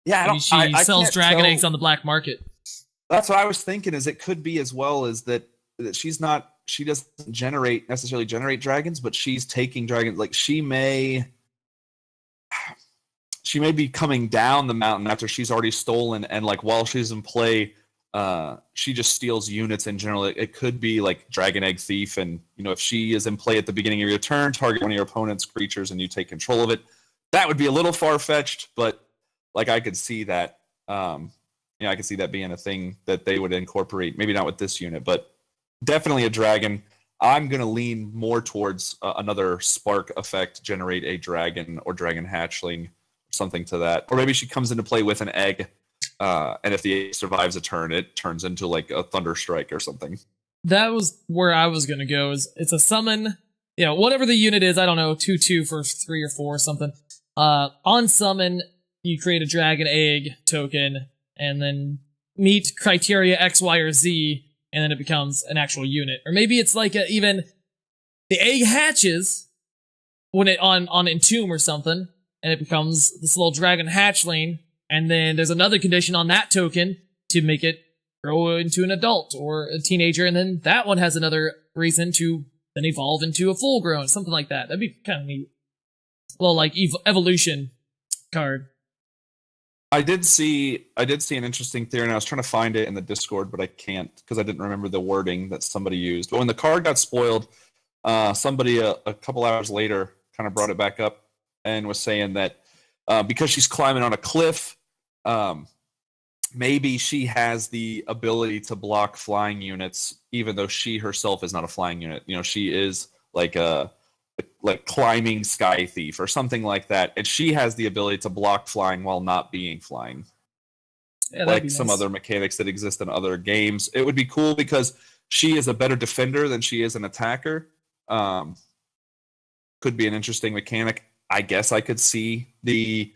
Yeah, maybe she sells dragon eggs on the black market. That's what I was thinking. Is it could be as well as that she's not. She doesn't necessarily generate dragons, but she's taking dragons. Like she may be coming down the mountain after she's already stolen, and like while she's in play, she just steals units in general. It could be like Dragon Egg Thief, and if she is in play at the beginning of your turn, target one of your opponent's creatures, and you take control of it. That would be a little far fetched, but like I could see that. I could see that being a thing that they would incorporate. Maybe not with this unit, but definitely a dragon. I'm going to lean more towards another spark effect, generate a dragon or dragon hatchling, something to that. Or maybe she comes into play with an egg, and if the egg survives a turn, it turns into like a thunder strike or something. That was where I was going to go. It's a summon, whatever the unit is, I don't know, 2/2 for 3 or 4 or something. On summon, you create a dragon egg token, and then meet criteria X, Y, or Z, and then it becomes an actual unit. Or maybe it's like even the egg hatches when it on Entomb or something, and it becomes this little dragon hatchling, and then there's another condition on that token to make it grow into an adult or a teenager, and then that one has another reason to then evolve into a full grown, something like that. That'd be kind of neat. A little like evolution card. I did see an interesting theory, and I was trying to find it in the Discord, but I can't because I didn't remember the wording that somebody used. But when the card got spoiled, somebody a couple hours later kind of brought it back up and was saying that because she's climbing on a cliff, maybe she has the ability to block flying units, even though she herself is not a flying unit. She is like climbing sky thief or something like that, and she has the ability to block flying while not being flying. Yeah, that'd like be some nice. other mechanics that exist in other games. It would be cool because she is a better defender than she is an attacker. Um, could be an interesting mechanic. I guess I could see the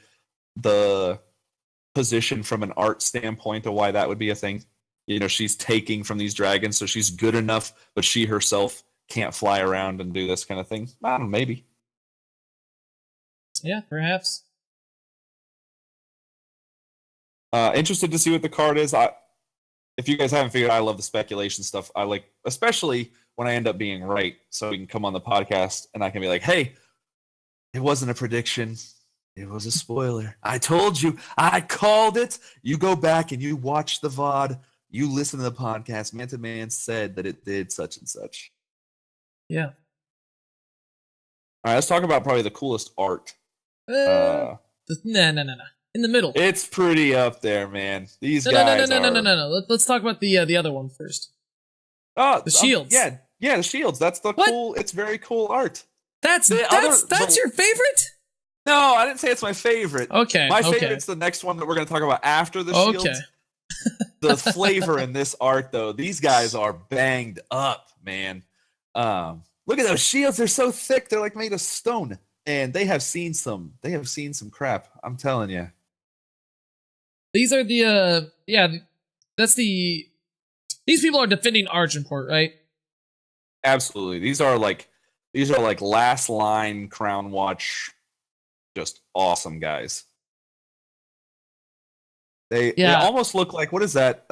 position from an art standpoint of why that would be a thing. You know, she's taking from these dragons, so she's good enough, but she herself can't fly around and do this kind of thing. I don't know, maybe. Yeah, perhaps. Interested to see what the card is. If you guys haven't figured out, I love the speculation stuff. I like, especially when I end up being right, so we can come on the podcast and I can be like, hey, it wasn't a prediction. It was a spoiler. I told you. I called it. You go back and you watch the VOD. You listen to the podcast. Man to Man said that it did such and such. Yeah. All right, let's talk about probably the coolest art. No. In the middle. It's pretty up there, man. These No. guys Let's talk about the other one first. Oh, The shields. Yeah, the shields. That's the What? cool. It's very cool art. That's your favorite? No, I didn't say it's my favorite. Okay. My favorite's the next one that we're going to talk about after the shields. Okay. The flavor in this art, though, these guys are banged up, man. Look at those shields. They're so thick. They're like made of stone. And they have seen some crap. I'm telling you. These are these people are defending Argenport, right? Absolutely. These are like last line Crown Watch, just awesome guys. They almost look like, what is that?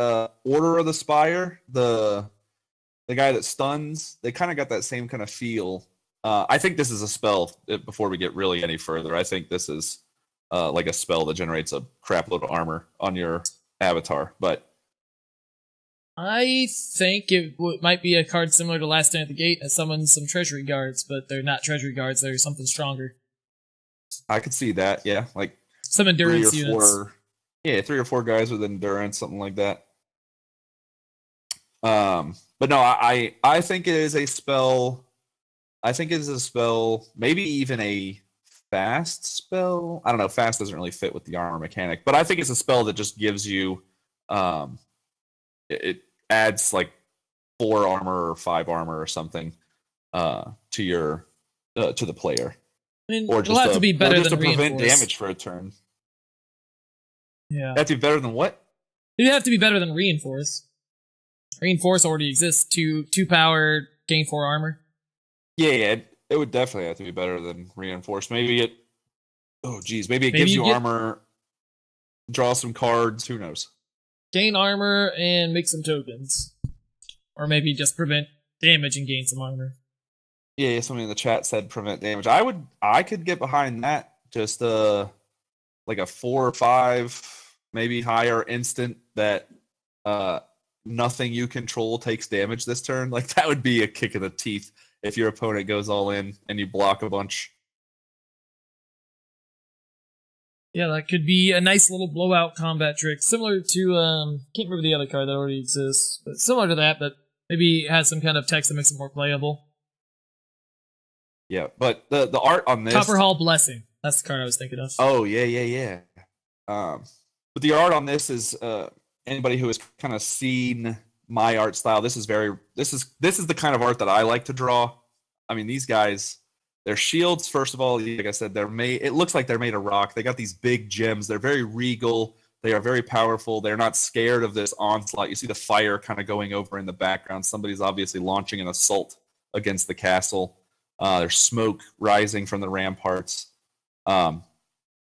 Order of the Spire, the guy that stuns. They kind of got that same kind of feel. I think this is a spell. Before we get really any further, I think this is like a spell that generates a crap load of armor on your avatar. But I think it might be a card similar to Last Stand at the Gate that summons some treasury guards, but they're not treasury guards. They're something stronger. I could see that. Yeah, like some endurance units. 3 or 4 guys with endurance, something like that. But no, I think it is a spell. I think it is a spell, maybe even a fast spell. I don't know. Fast doesn't really fit with the armor mechanic, but I think it's a spell that just gives you, it adds like 4 armor or 5 armor or something, to your to the player. I mean, or just have to be better than to prevent damage for a turn. Yeah, that'd be better than what? It'd have to be better than Reinforce. Reinforce already exists. 2 power, gain 4 armor. Yeah, it would definitely have to be better than Reinforce. Maybe it gives you armor, draw some cards, who knows. Gain armor and make some tokens. Or maybe just prevent damage and gain some armor. Yeah, somebody in the chat said prevent damage. I could get behind that. Just like a 4 or 5, maybe higher instant that nothing you control takes damage this turn. Like that would be a kick in the teeth if your opponent goes all in and you block a bunch. Yeah, that could be a nice little blowout combat trick, similar to can't remember the other card that already exists, but similar to that, but maybe has some kind of text that makes it more playable. Yeah, but the art on this, Copper Hall Blessing. That's the card I was thinking of. Oh yeah. But the art on this is anybody who has kind of seen my art style. This is the kind of art that I like to draw. I mean, these guys, their shields, first of all, like I said, it looks like they're made of rock. They got these big gems. They're very regal. They are very powerful. They're not scared of this onslaught. You see the fire kind of going over in the background. Somebody's obviously launching an assault against the castle. There's smoke rising from the ramparts.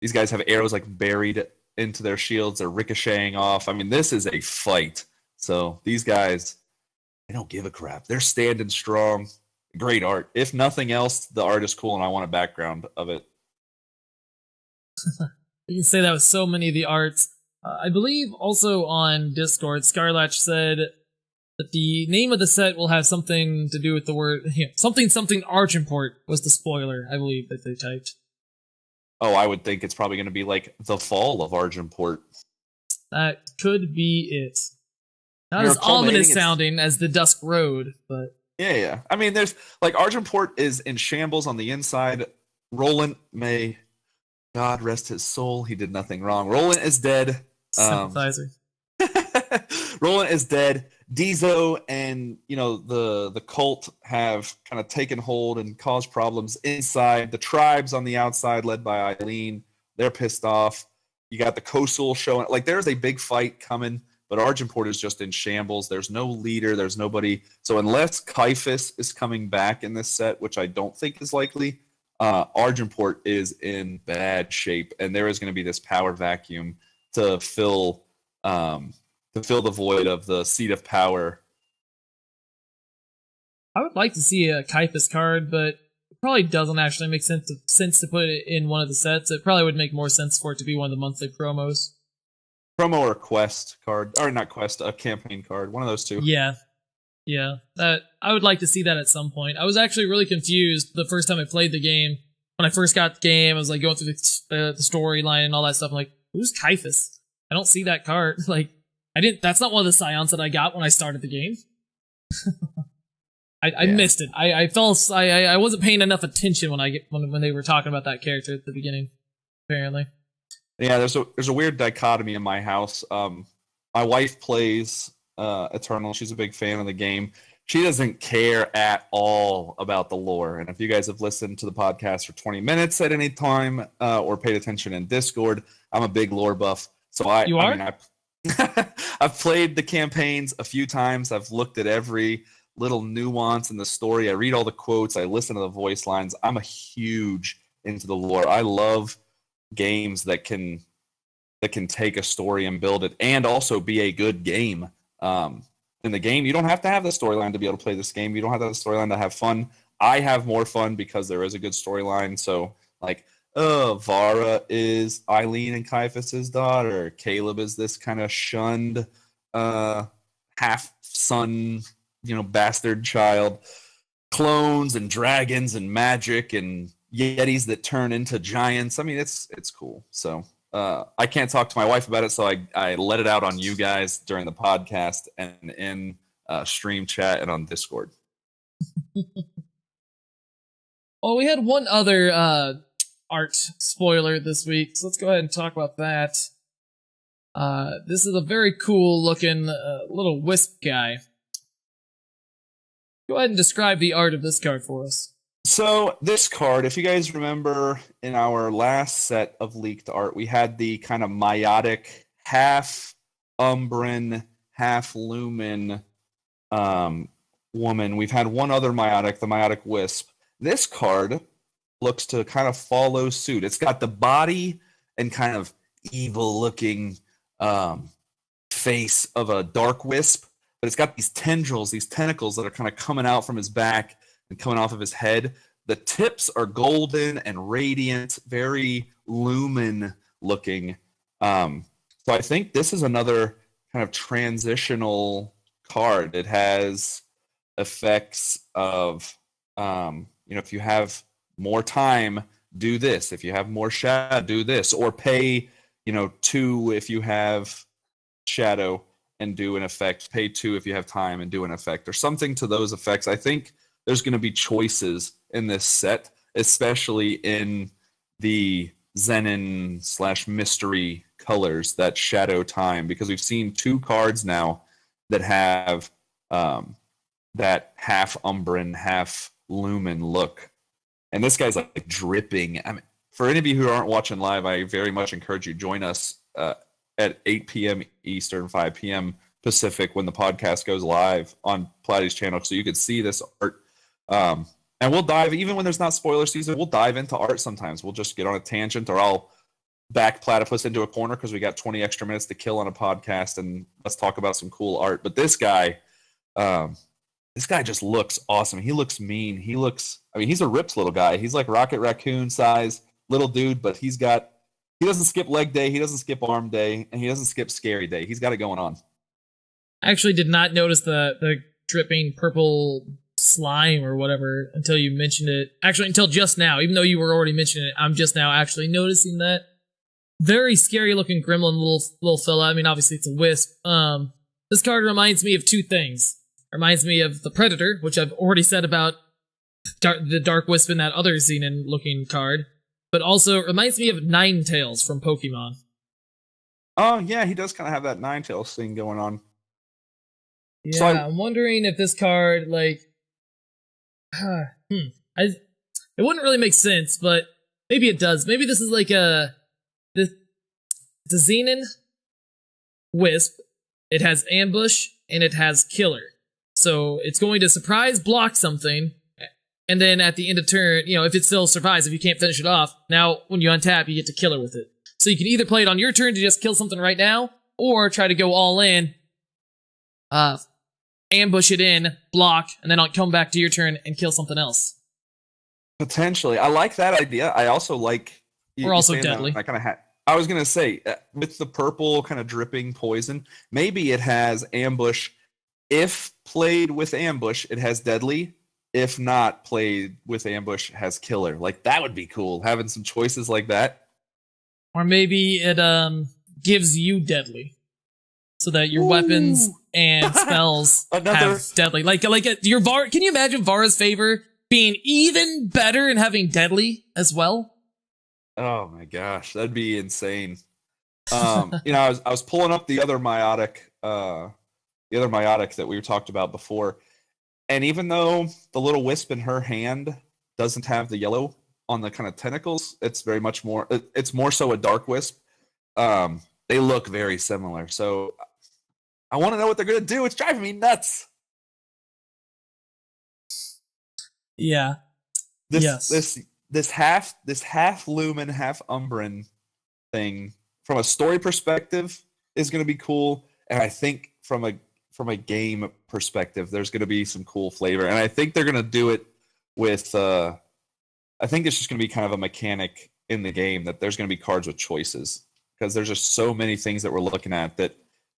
These guys have arrows like buried into their shields. They're ricocheting off. I mean, this is a fight. So these guys, they don't give a crap. They're standing strong. Great art. If nothing else, the art is cool, and I want a background of it. You can say that with so many of the arts. I believe also on Discord, Scarlatch said that the name of the set will have something to do with the word something Argenport was the spoiler, I believe, that they typed. Oh, I would think it's probably going to be like the fall of Argenport. That could be it. Not as ominous sounding as the Dusk Road, but yeah. I mean, there's like Argenport is in shambles on the inside. Roland, may God rest his soul, he did nothing wrong. Roland is dead. Sympathizer. Roland is dead. Diesel and the cult have kind of taken hold and caused problems inside. The tribes on the outside, led by Eileen, they're pissed off. You got the Coastal showing. Like, there's a big fight coming, but Argenport is just in shambles. There's no leader. There's nobody. So unless Caiaphas is coming back in this set, which I don't think is likely, Argenport is in bad shape, and there is going to be this power vacuum to fill the void of the seat of power. I would like to see a Caiaphas card, but it probably doesn't actually make sense to put it in one of the sets. It probably would make more sense for it to be one of the monthly promos. Promo or quest card, or not quest, a campaign card, one of those two. Yeah. That I would like to see that at some point. I was actually really confused the first time I played the game. When I first got the game, I was like going through the storyline and all that stuff. I'm like, who's Caiaphas? I don't see that card. Like, I didn't. That's not one of the scions that I got when I started the game. I missed it. I wasn't paying enough attention when they were talking about that character at the beginning. Apparently. Yeah, there's a weird dichotomy in my house. My wife plays Eternal. She's a big fan of the game. She doesn't care at all about the lore. And if you guys have listened to the podcast for 20 minutes at any time or paid attention in Discord, I'm a big lore buff. So You are? I've played the campaigns a few times. I've looked at every little nuance in the story. I read all the quotes. I listen to the voice lines. I'm a huge into the lore. I love games that can take a story and build it, and also be a good game. In the game, you don't have to have the storyline to be able to play this game. You don't have to have the storyline to have fun. I have more fun because there is a good storyline. So, like, Vara is Eileen and Caiaphas's daughter. Caleb is this kind of shunned half-son, bastard child. Clones and dragons and magic and yetis that turn into giants. I mean, it's cool. So I can't talk to my wife about it, so I let it out on you guys during the podcast and in stream chat and on Discord. Well, we had one other art spoiler this week, so let's go ahead and talk about that. This is a very cool looking little wisp guy. Go ahead and describe the art of this card for us. So this card, if you guys remember in our last set of leaked art, we had the kind of meiotic, half Umbran, half Lumen woman. We've had one other meiotic, the meiotic wisp. This card looks to kind of follow suit. It's got the body and kind of evil-looking face of a dark wisp, but it's got these tendrils, these tentacles that are kind of coming out from his back and coming off of his head. The tips are golden and radiant, very lumen looking. So I think this is another kind of transitional card. It has effects of, if you have more time, do this. If you have more shadow, do this. Or pay, 2 if you have shadow and do an effect. Pay 2 if you have time and do an effect. Or something to those effects. I think there's going to be choices in this set, especially in the Zenin/mystery colors, that shadow time, because we've seen 2 cards now that have that half Umbran, half Lumen look. And this guy's like dripping. I mean, for any of you who aren't watching live, I very much encourage you join us at 8 p.m. Eastern, 5 p.m. Pacific when the podcast goes live on Platy's channel, so you can see this art. And we'll dive, even when there's not spoiler season, we'll dive into art sometimes. We'll just get on a tangent, or I'll back Platypus into a corner because we got 20 extra minutes to kill on a podcast, and let's talk about some cool art. But this guy just looks awesome. He looks mean. He's a ripped little guy. He's like Rocket Raccoon size little dude, but he doesn't skip leg day, he doesn't skip arm day, and he doesn't skip scary day. He's got it going on. I actually did not notice the dripping purple slime or whatever until you mentioned it. Actually, until just now. Even though you were already mentioning it, I'm just now actually noticing that. Very scary looking gremlin little fella. I mean, obviously it's a wisp. This card reminds me of 2 things. It reminds me of the Predator, which I've already said about the Dark Wisp in that other Xenon looking card. But also it reminds me of Ninetales from Pokemon. Oh yeah, he does kind of have that Ninetales thing going on. So I'm wondering if this card, like, it wouldn't really make sense, but maybe it does. Maybe this is like the Xenon Wisp. It has Ambush and it has Killer. So it's going to surprise block something, and then at the end of turn, if it still survives, if you can't finish it off, now when you untap, you get to Killer with it. So you can either play it on your turn to just kill something right now, or try to go all in, ambush it in, block, and then I'll come back to your turn and kill something else. Potentially. I like that idea. I also like... Or also deadly. I was going to say, with the purple kind of dripping poison, maybe it has ambush. If played with ambush, it has deadly. If not played with ambush, it has killer. Like, that would be cool, having some choices like that. Or maybe it gives you deadly, so that your weapons and spells have deadly. Like your Var. Can you imagine Vara's favor being even better and having deadly as well? Oh my gosh, that'd be insane. I was pulling up the other meiotic that we talked about before, and even though the little wisp in her hand doesn't have the yellow on the kind of tentacles, it's very much more. It's more so a dark wisp. They look very similar, so I want to know what they're gonna do. It's driving me nuts. Yeah. This half lumen, half umbran thing from a story perspective is going to be cool, and I think from a game perspective, there's going to be some cool flavor, and I think they're going to do it with. I think it's just going to be kind of a mechanic in the game that there's going to be cards with choices, because there's just so many things that we're looking at that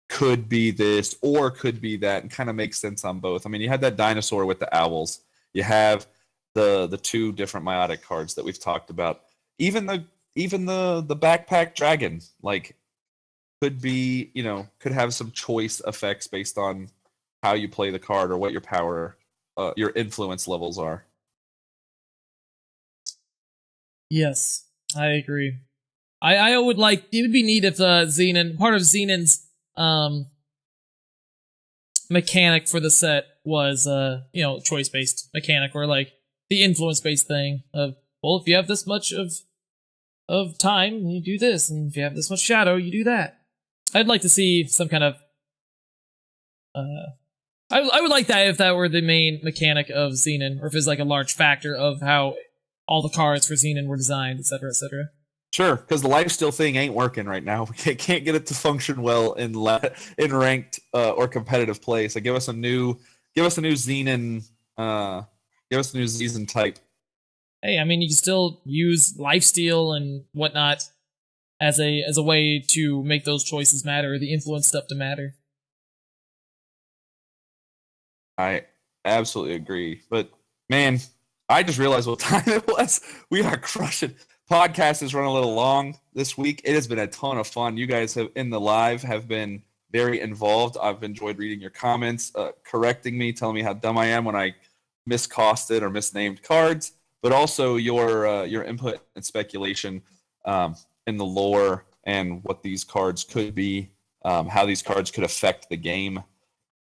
could be this or could be that, and kind of makes sense on both. I mean, you had that dinosaur with the owls. You have the two different meiotic cards that we've talked about. Even the backpack dragon, like, could be, could have some choice effects based on how you play the card or what your power, your influence levels are. Yes, I agree. I would like, it would be neat if Xenon, part of Xenon's mechanic for the set was choice based mechanic, or like the influence based thing of, well, if you have this much of time, you do this, and if you have this much shadow, you do that. I'd like to see some kind of I would like that if that were the main mechanic of Xenon, or if it's like a large factor of how all the cards for Xenon were designed, etc., etc. Sure, because the lifesteal thing ain't working right now. We can't get it to function well in ranked or competitive play. So give us a new Xenon, give us a new season type. Hey, I mean, you can still use lifesteal and whatnot as a way to make those choices matter, or the influence stuff to matter. I absolutely agree. But man, I just realized what time it was. We are crushing. Podcast has run a little long this week. It has been a ton of fun. You guys in the live have been very involved. I've enjoyed reading your comments, correcting me, telling me how dumb I am when I miscosted or misnamed cards, but also your input and speculation in the lore and what these cards could be, how these cards could affect the game.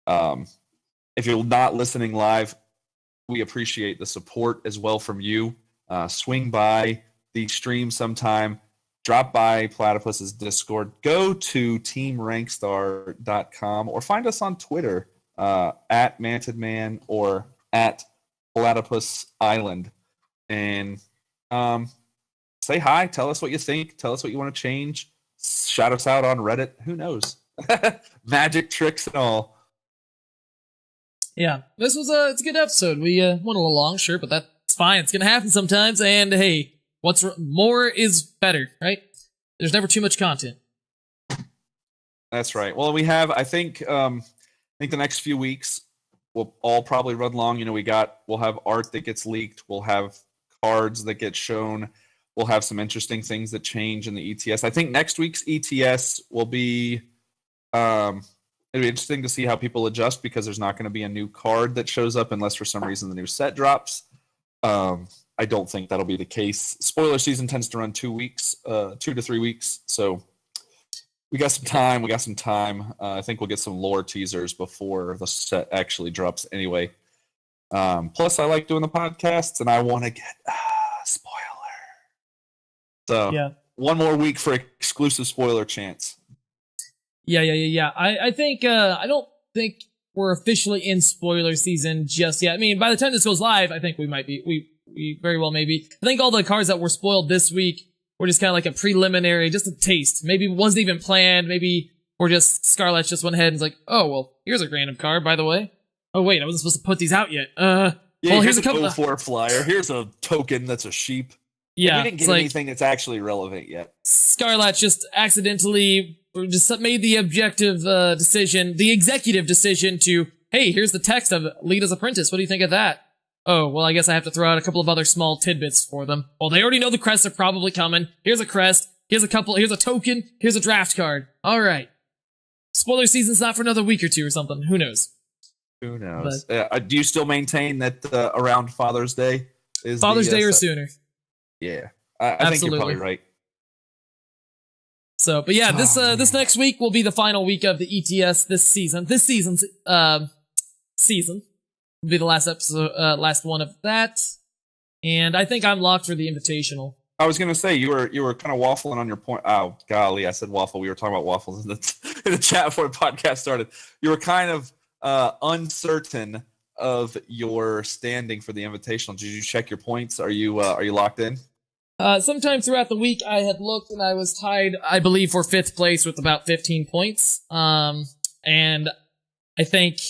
If you're not listening live, we appreciate the support as well from you. Swing by the stream sometime. Drop by Platypus's Discord. Go to teamrankstar.com or find us on Twitter at Mantedman or at Platypus Island. And say hi. Tell us what you think. Tell us what you want to change. Shout us out on Reddit. Who knows? Magic tricks and all. Yeah, this was it's a good episode. We went a little long, sure, but that's fine. It's gonna happen sometimes. And hey, more is better, right? There's never too much content. That's right. Well, we have, I think the next few weeks will all probably run long. We'll have art that gets leaked. We'll have cards that get shown. We'll have some interesting things that change in the ETS. I think next week's ETS will be, it'll be interesting to see how people adjust, because there's not going to be a new card that shows up unless for some reason the new set drops. I don't think that'll be the case. Spoiler season tends to run 2 weeks, 2 to 3 weeks. So We got some time. I think we'll get some lore teasers before the set actually drops anyway. Plus, I like doing the podcasts, and I want to get spoiler. So, Yeah. one more week for exclusive spoiler chance. Yeah. I think I don't think we're officially in spoiler season just yet. I mean, by the time this goes live, I think we might be. We very well may be. I think all the cards that were spoiled this week were just kind of like a preliminary, just a taste. Maybe it wasn't even planned. Maybe we're just Scarlet's just went ahead and was like, oh well, here's a random card, by the way. Oh wait, I wasn't supposed to put these out yet. Yeah, well, here's a couple. 04 flyer. Here's a token that's a sheep. Yeah, we didn't get anything that's actually relevant yet. Scarlet just accidentally just made the objective decision, the executive decision to, hey, here's the text of Lita's Apprentice. What do you think of that? Oh, well, I guess I have to throw out a couple of other small tidbits for them. Well, they already know the crests are probably coming. Here's a crest. Here's a token. Here's a draft card. All right. Spoiler season's not for another week or two or something. Who knows? Who knows? Do you still maintain that around Father's Day is Father's Day or sooner? Yeah, I think you're probably right. So, but yeah, this next week will be the final week of the ETS this season. This season's season will be the last episode, last one of that, and I think I'm locked for the Invitational. I was gonna say you were kind of waffling on your point. Oh golly, I said waffle. We were talking about waffles in the chat before the podcast started. You were kind of uncertain of your standing for the Invitational. Did you check your points? Are you locked in? Sometime throughout the week, I had looked and I was tied, I believe, for 5th place with about 15 points. And I think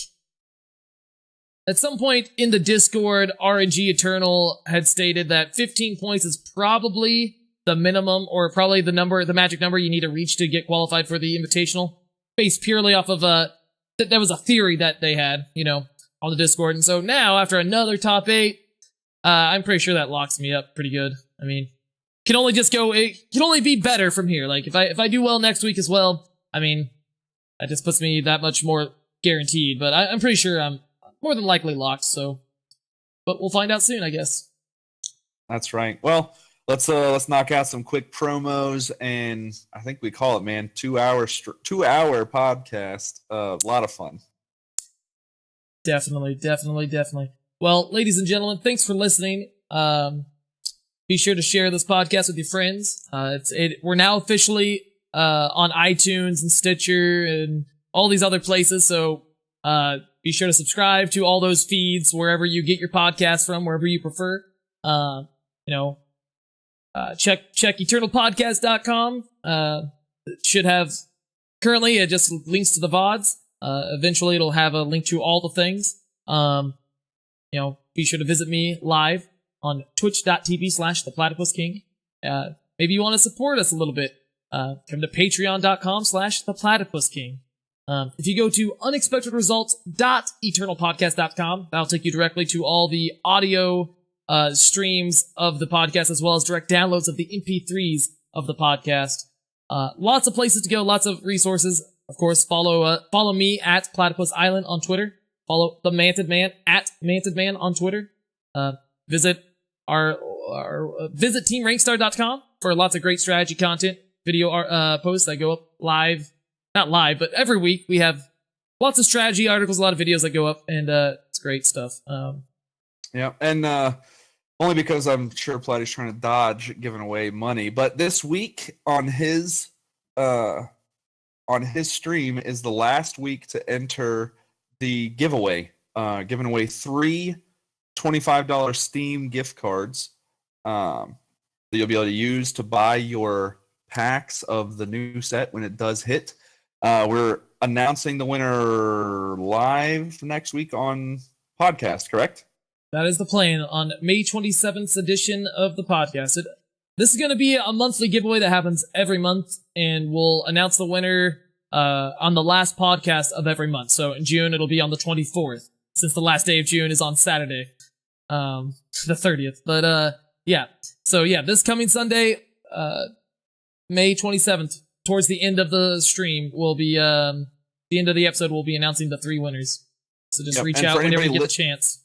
at some point in the Discord, RNG Eternal had stated that 15 points is probably the minimum, or probably the magic number you need to reach to get qualified for the Invitational, based purely off of that was a theory that they had, on the Discord. And so now, after another top 8, I'm pretty sure that locks me up pretty good. I mean, it can only be better from here. Like, if I do well next week as well, I mean, that just puts me that much more guaranteed. But I'm pretty sure I'm more than likely locked, so. But we'll find out soon, I guess. That's right. Well, let's knock out some quick promos, and I think we call it, man, 2 hour podcast. A lot of fun. Definitely. Well, ladies and gentlemen, thanks for listening. Be sure to share this podcast with your friends. We're now officially on iTunes and Stitcher and all these other places, so be sure to subscribe to all those feeds wherever you get your podcasts from, wherever you prefer. Check eternalpodcast.com. It should have, currently it just links to the VODs. Eventually it'll have a link to all the things. Be sure to visit me live on twitch.tv/ThePlatypusKing. Maybe you want to support us a little bit. Come to patreon.com/ThePlatypusKing. If you go to unexpectedresults.eternalpodcast.com, that'll take you directly to all the audio streams of the podcast, as well as direct downloads of the MP3s of the podcast. Lots of places to go, lots of resources. Of course, follow me at Platypus Island on Twitter. Follow the Mantid Man at Mantid Man on Twitter. Visit visit teamrankstar.com for lots of great strategy content, video posts that go up live. Not live, but every week we have lots of strategy articles, a lot of videos that go up, and it's great stuff. Yeah, and only because I'm sure Platy's trying to dodge giving away money, but this week on his stream is the last week to enter the giveaway. Giving away 3 $25 Steam gift cards that you'll be able to use to buy your packs of the new set when it does hit. We're announcing the winner live next week on podcast, correct? That is the plan on May 27th edition of the podcast. This is going to be a monthly giveaway that happens every month, and we'll announce the winner on the last podcast of every month. So in June, it'll be on the 24th, since the last day of June is on Saturday, the 30th. But yeah. So yeah, this coming Sunday, May 27th, towards the end of the stream, will be the end of the episode. We'll be announcing the 3 winners. So just reach out whenever you get a chance.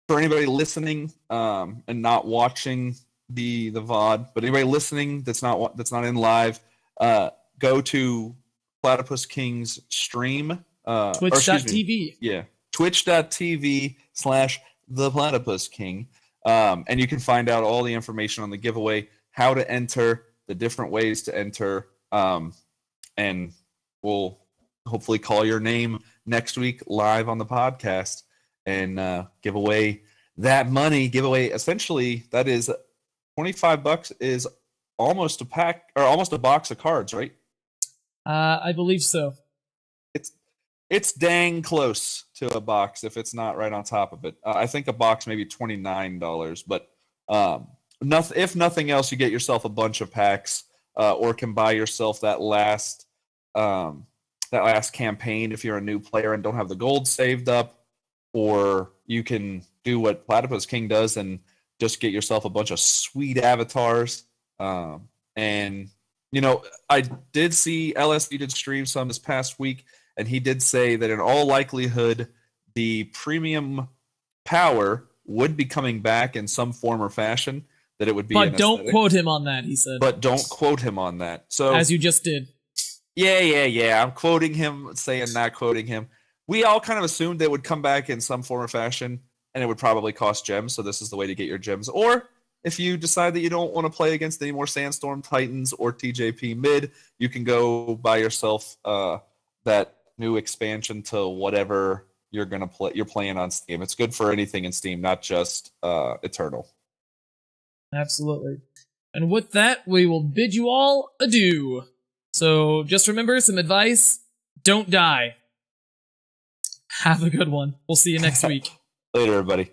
For anybody listening and not watching the VOD, but anybody listening that's not in live, go to Platypus King's stream. Twitch.tv. Yeah, twitch.tv/ThePlatypusKing. And you can find out all the information on the giveaway, how to enter, the different ways to enter, and we'll hopefully call your name next week live on the podcast and give away that money. Giveaway essentially that is $25 is almost a pack or almost a box of cards, right? I believe so. It's dang close to a box if it's not right on top of it. I think a box maybe $29, but if nothing else, you get yourself a bunch of packs, or can buy yourself that last campaign if you're a new player and don't have the gold saved up, or you can do what Platypus King does and just get yourself a bunch of sweet avatars. And I did see LSD did stream some this past week, and he did say that in all likelihood, the premium power would be coming back in some form or fashion. That it would be. But don't quote him on that, he said. But don't quote him on that. So as you just did. Yeah. I'm quoting him, saying not quoting him. We all kind of assumed they would come back in some form or fashion, and it would probably cost gems. So this is the way to get your gems. Or if you decide that you don't want to play against any more Sandstorm Titans or TJP mid, you can go buy yourself that new expansion to whatever you're gonna play. You're playing on Steam. It's good for anything in Steam, not just Eternal. Absolutely. And with that, we will bid you all adieu. So just remember some advice: don't die. Have a good one. We'll see you next week. Later, everybody.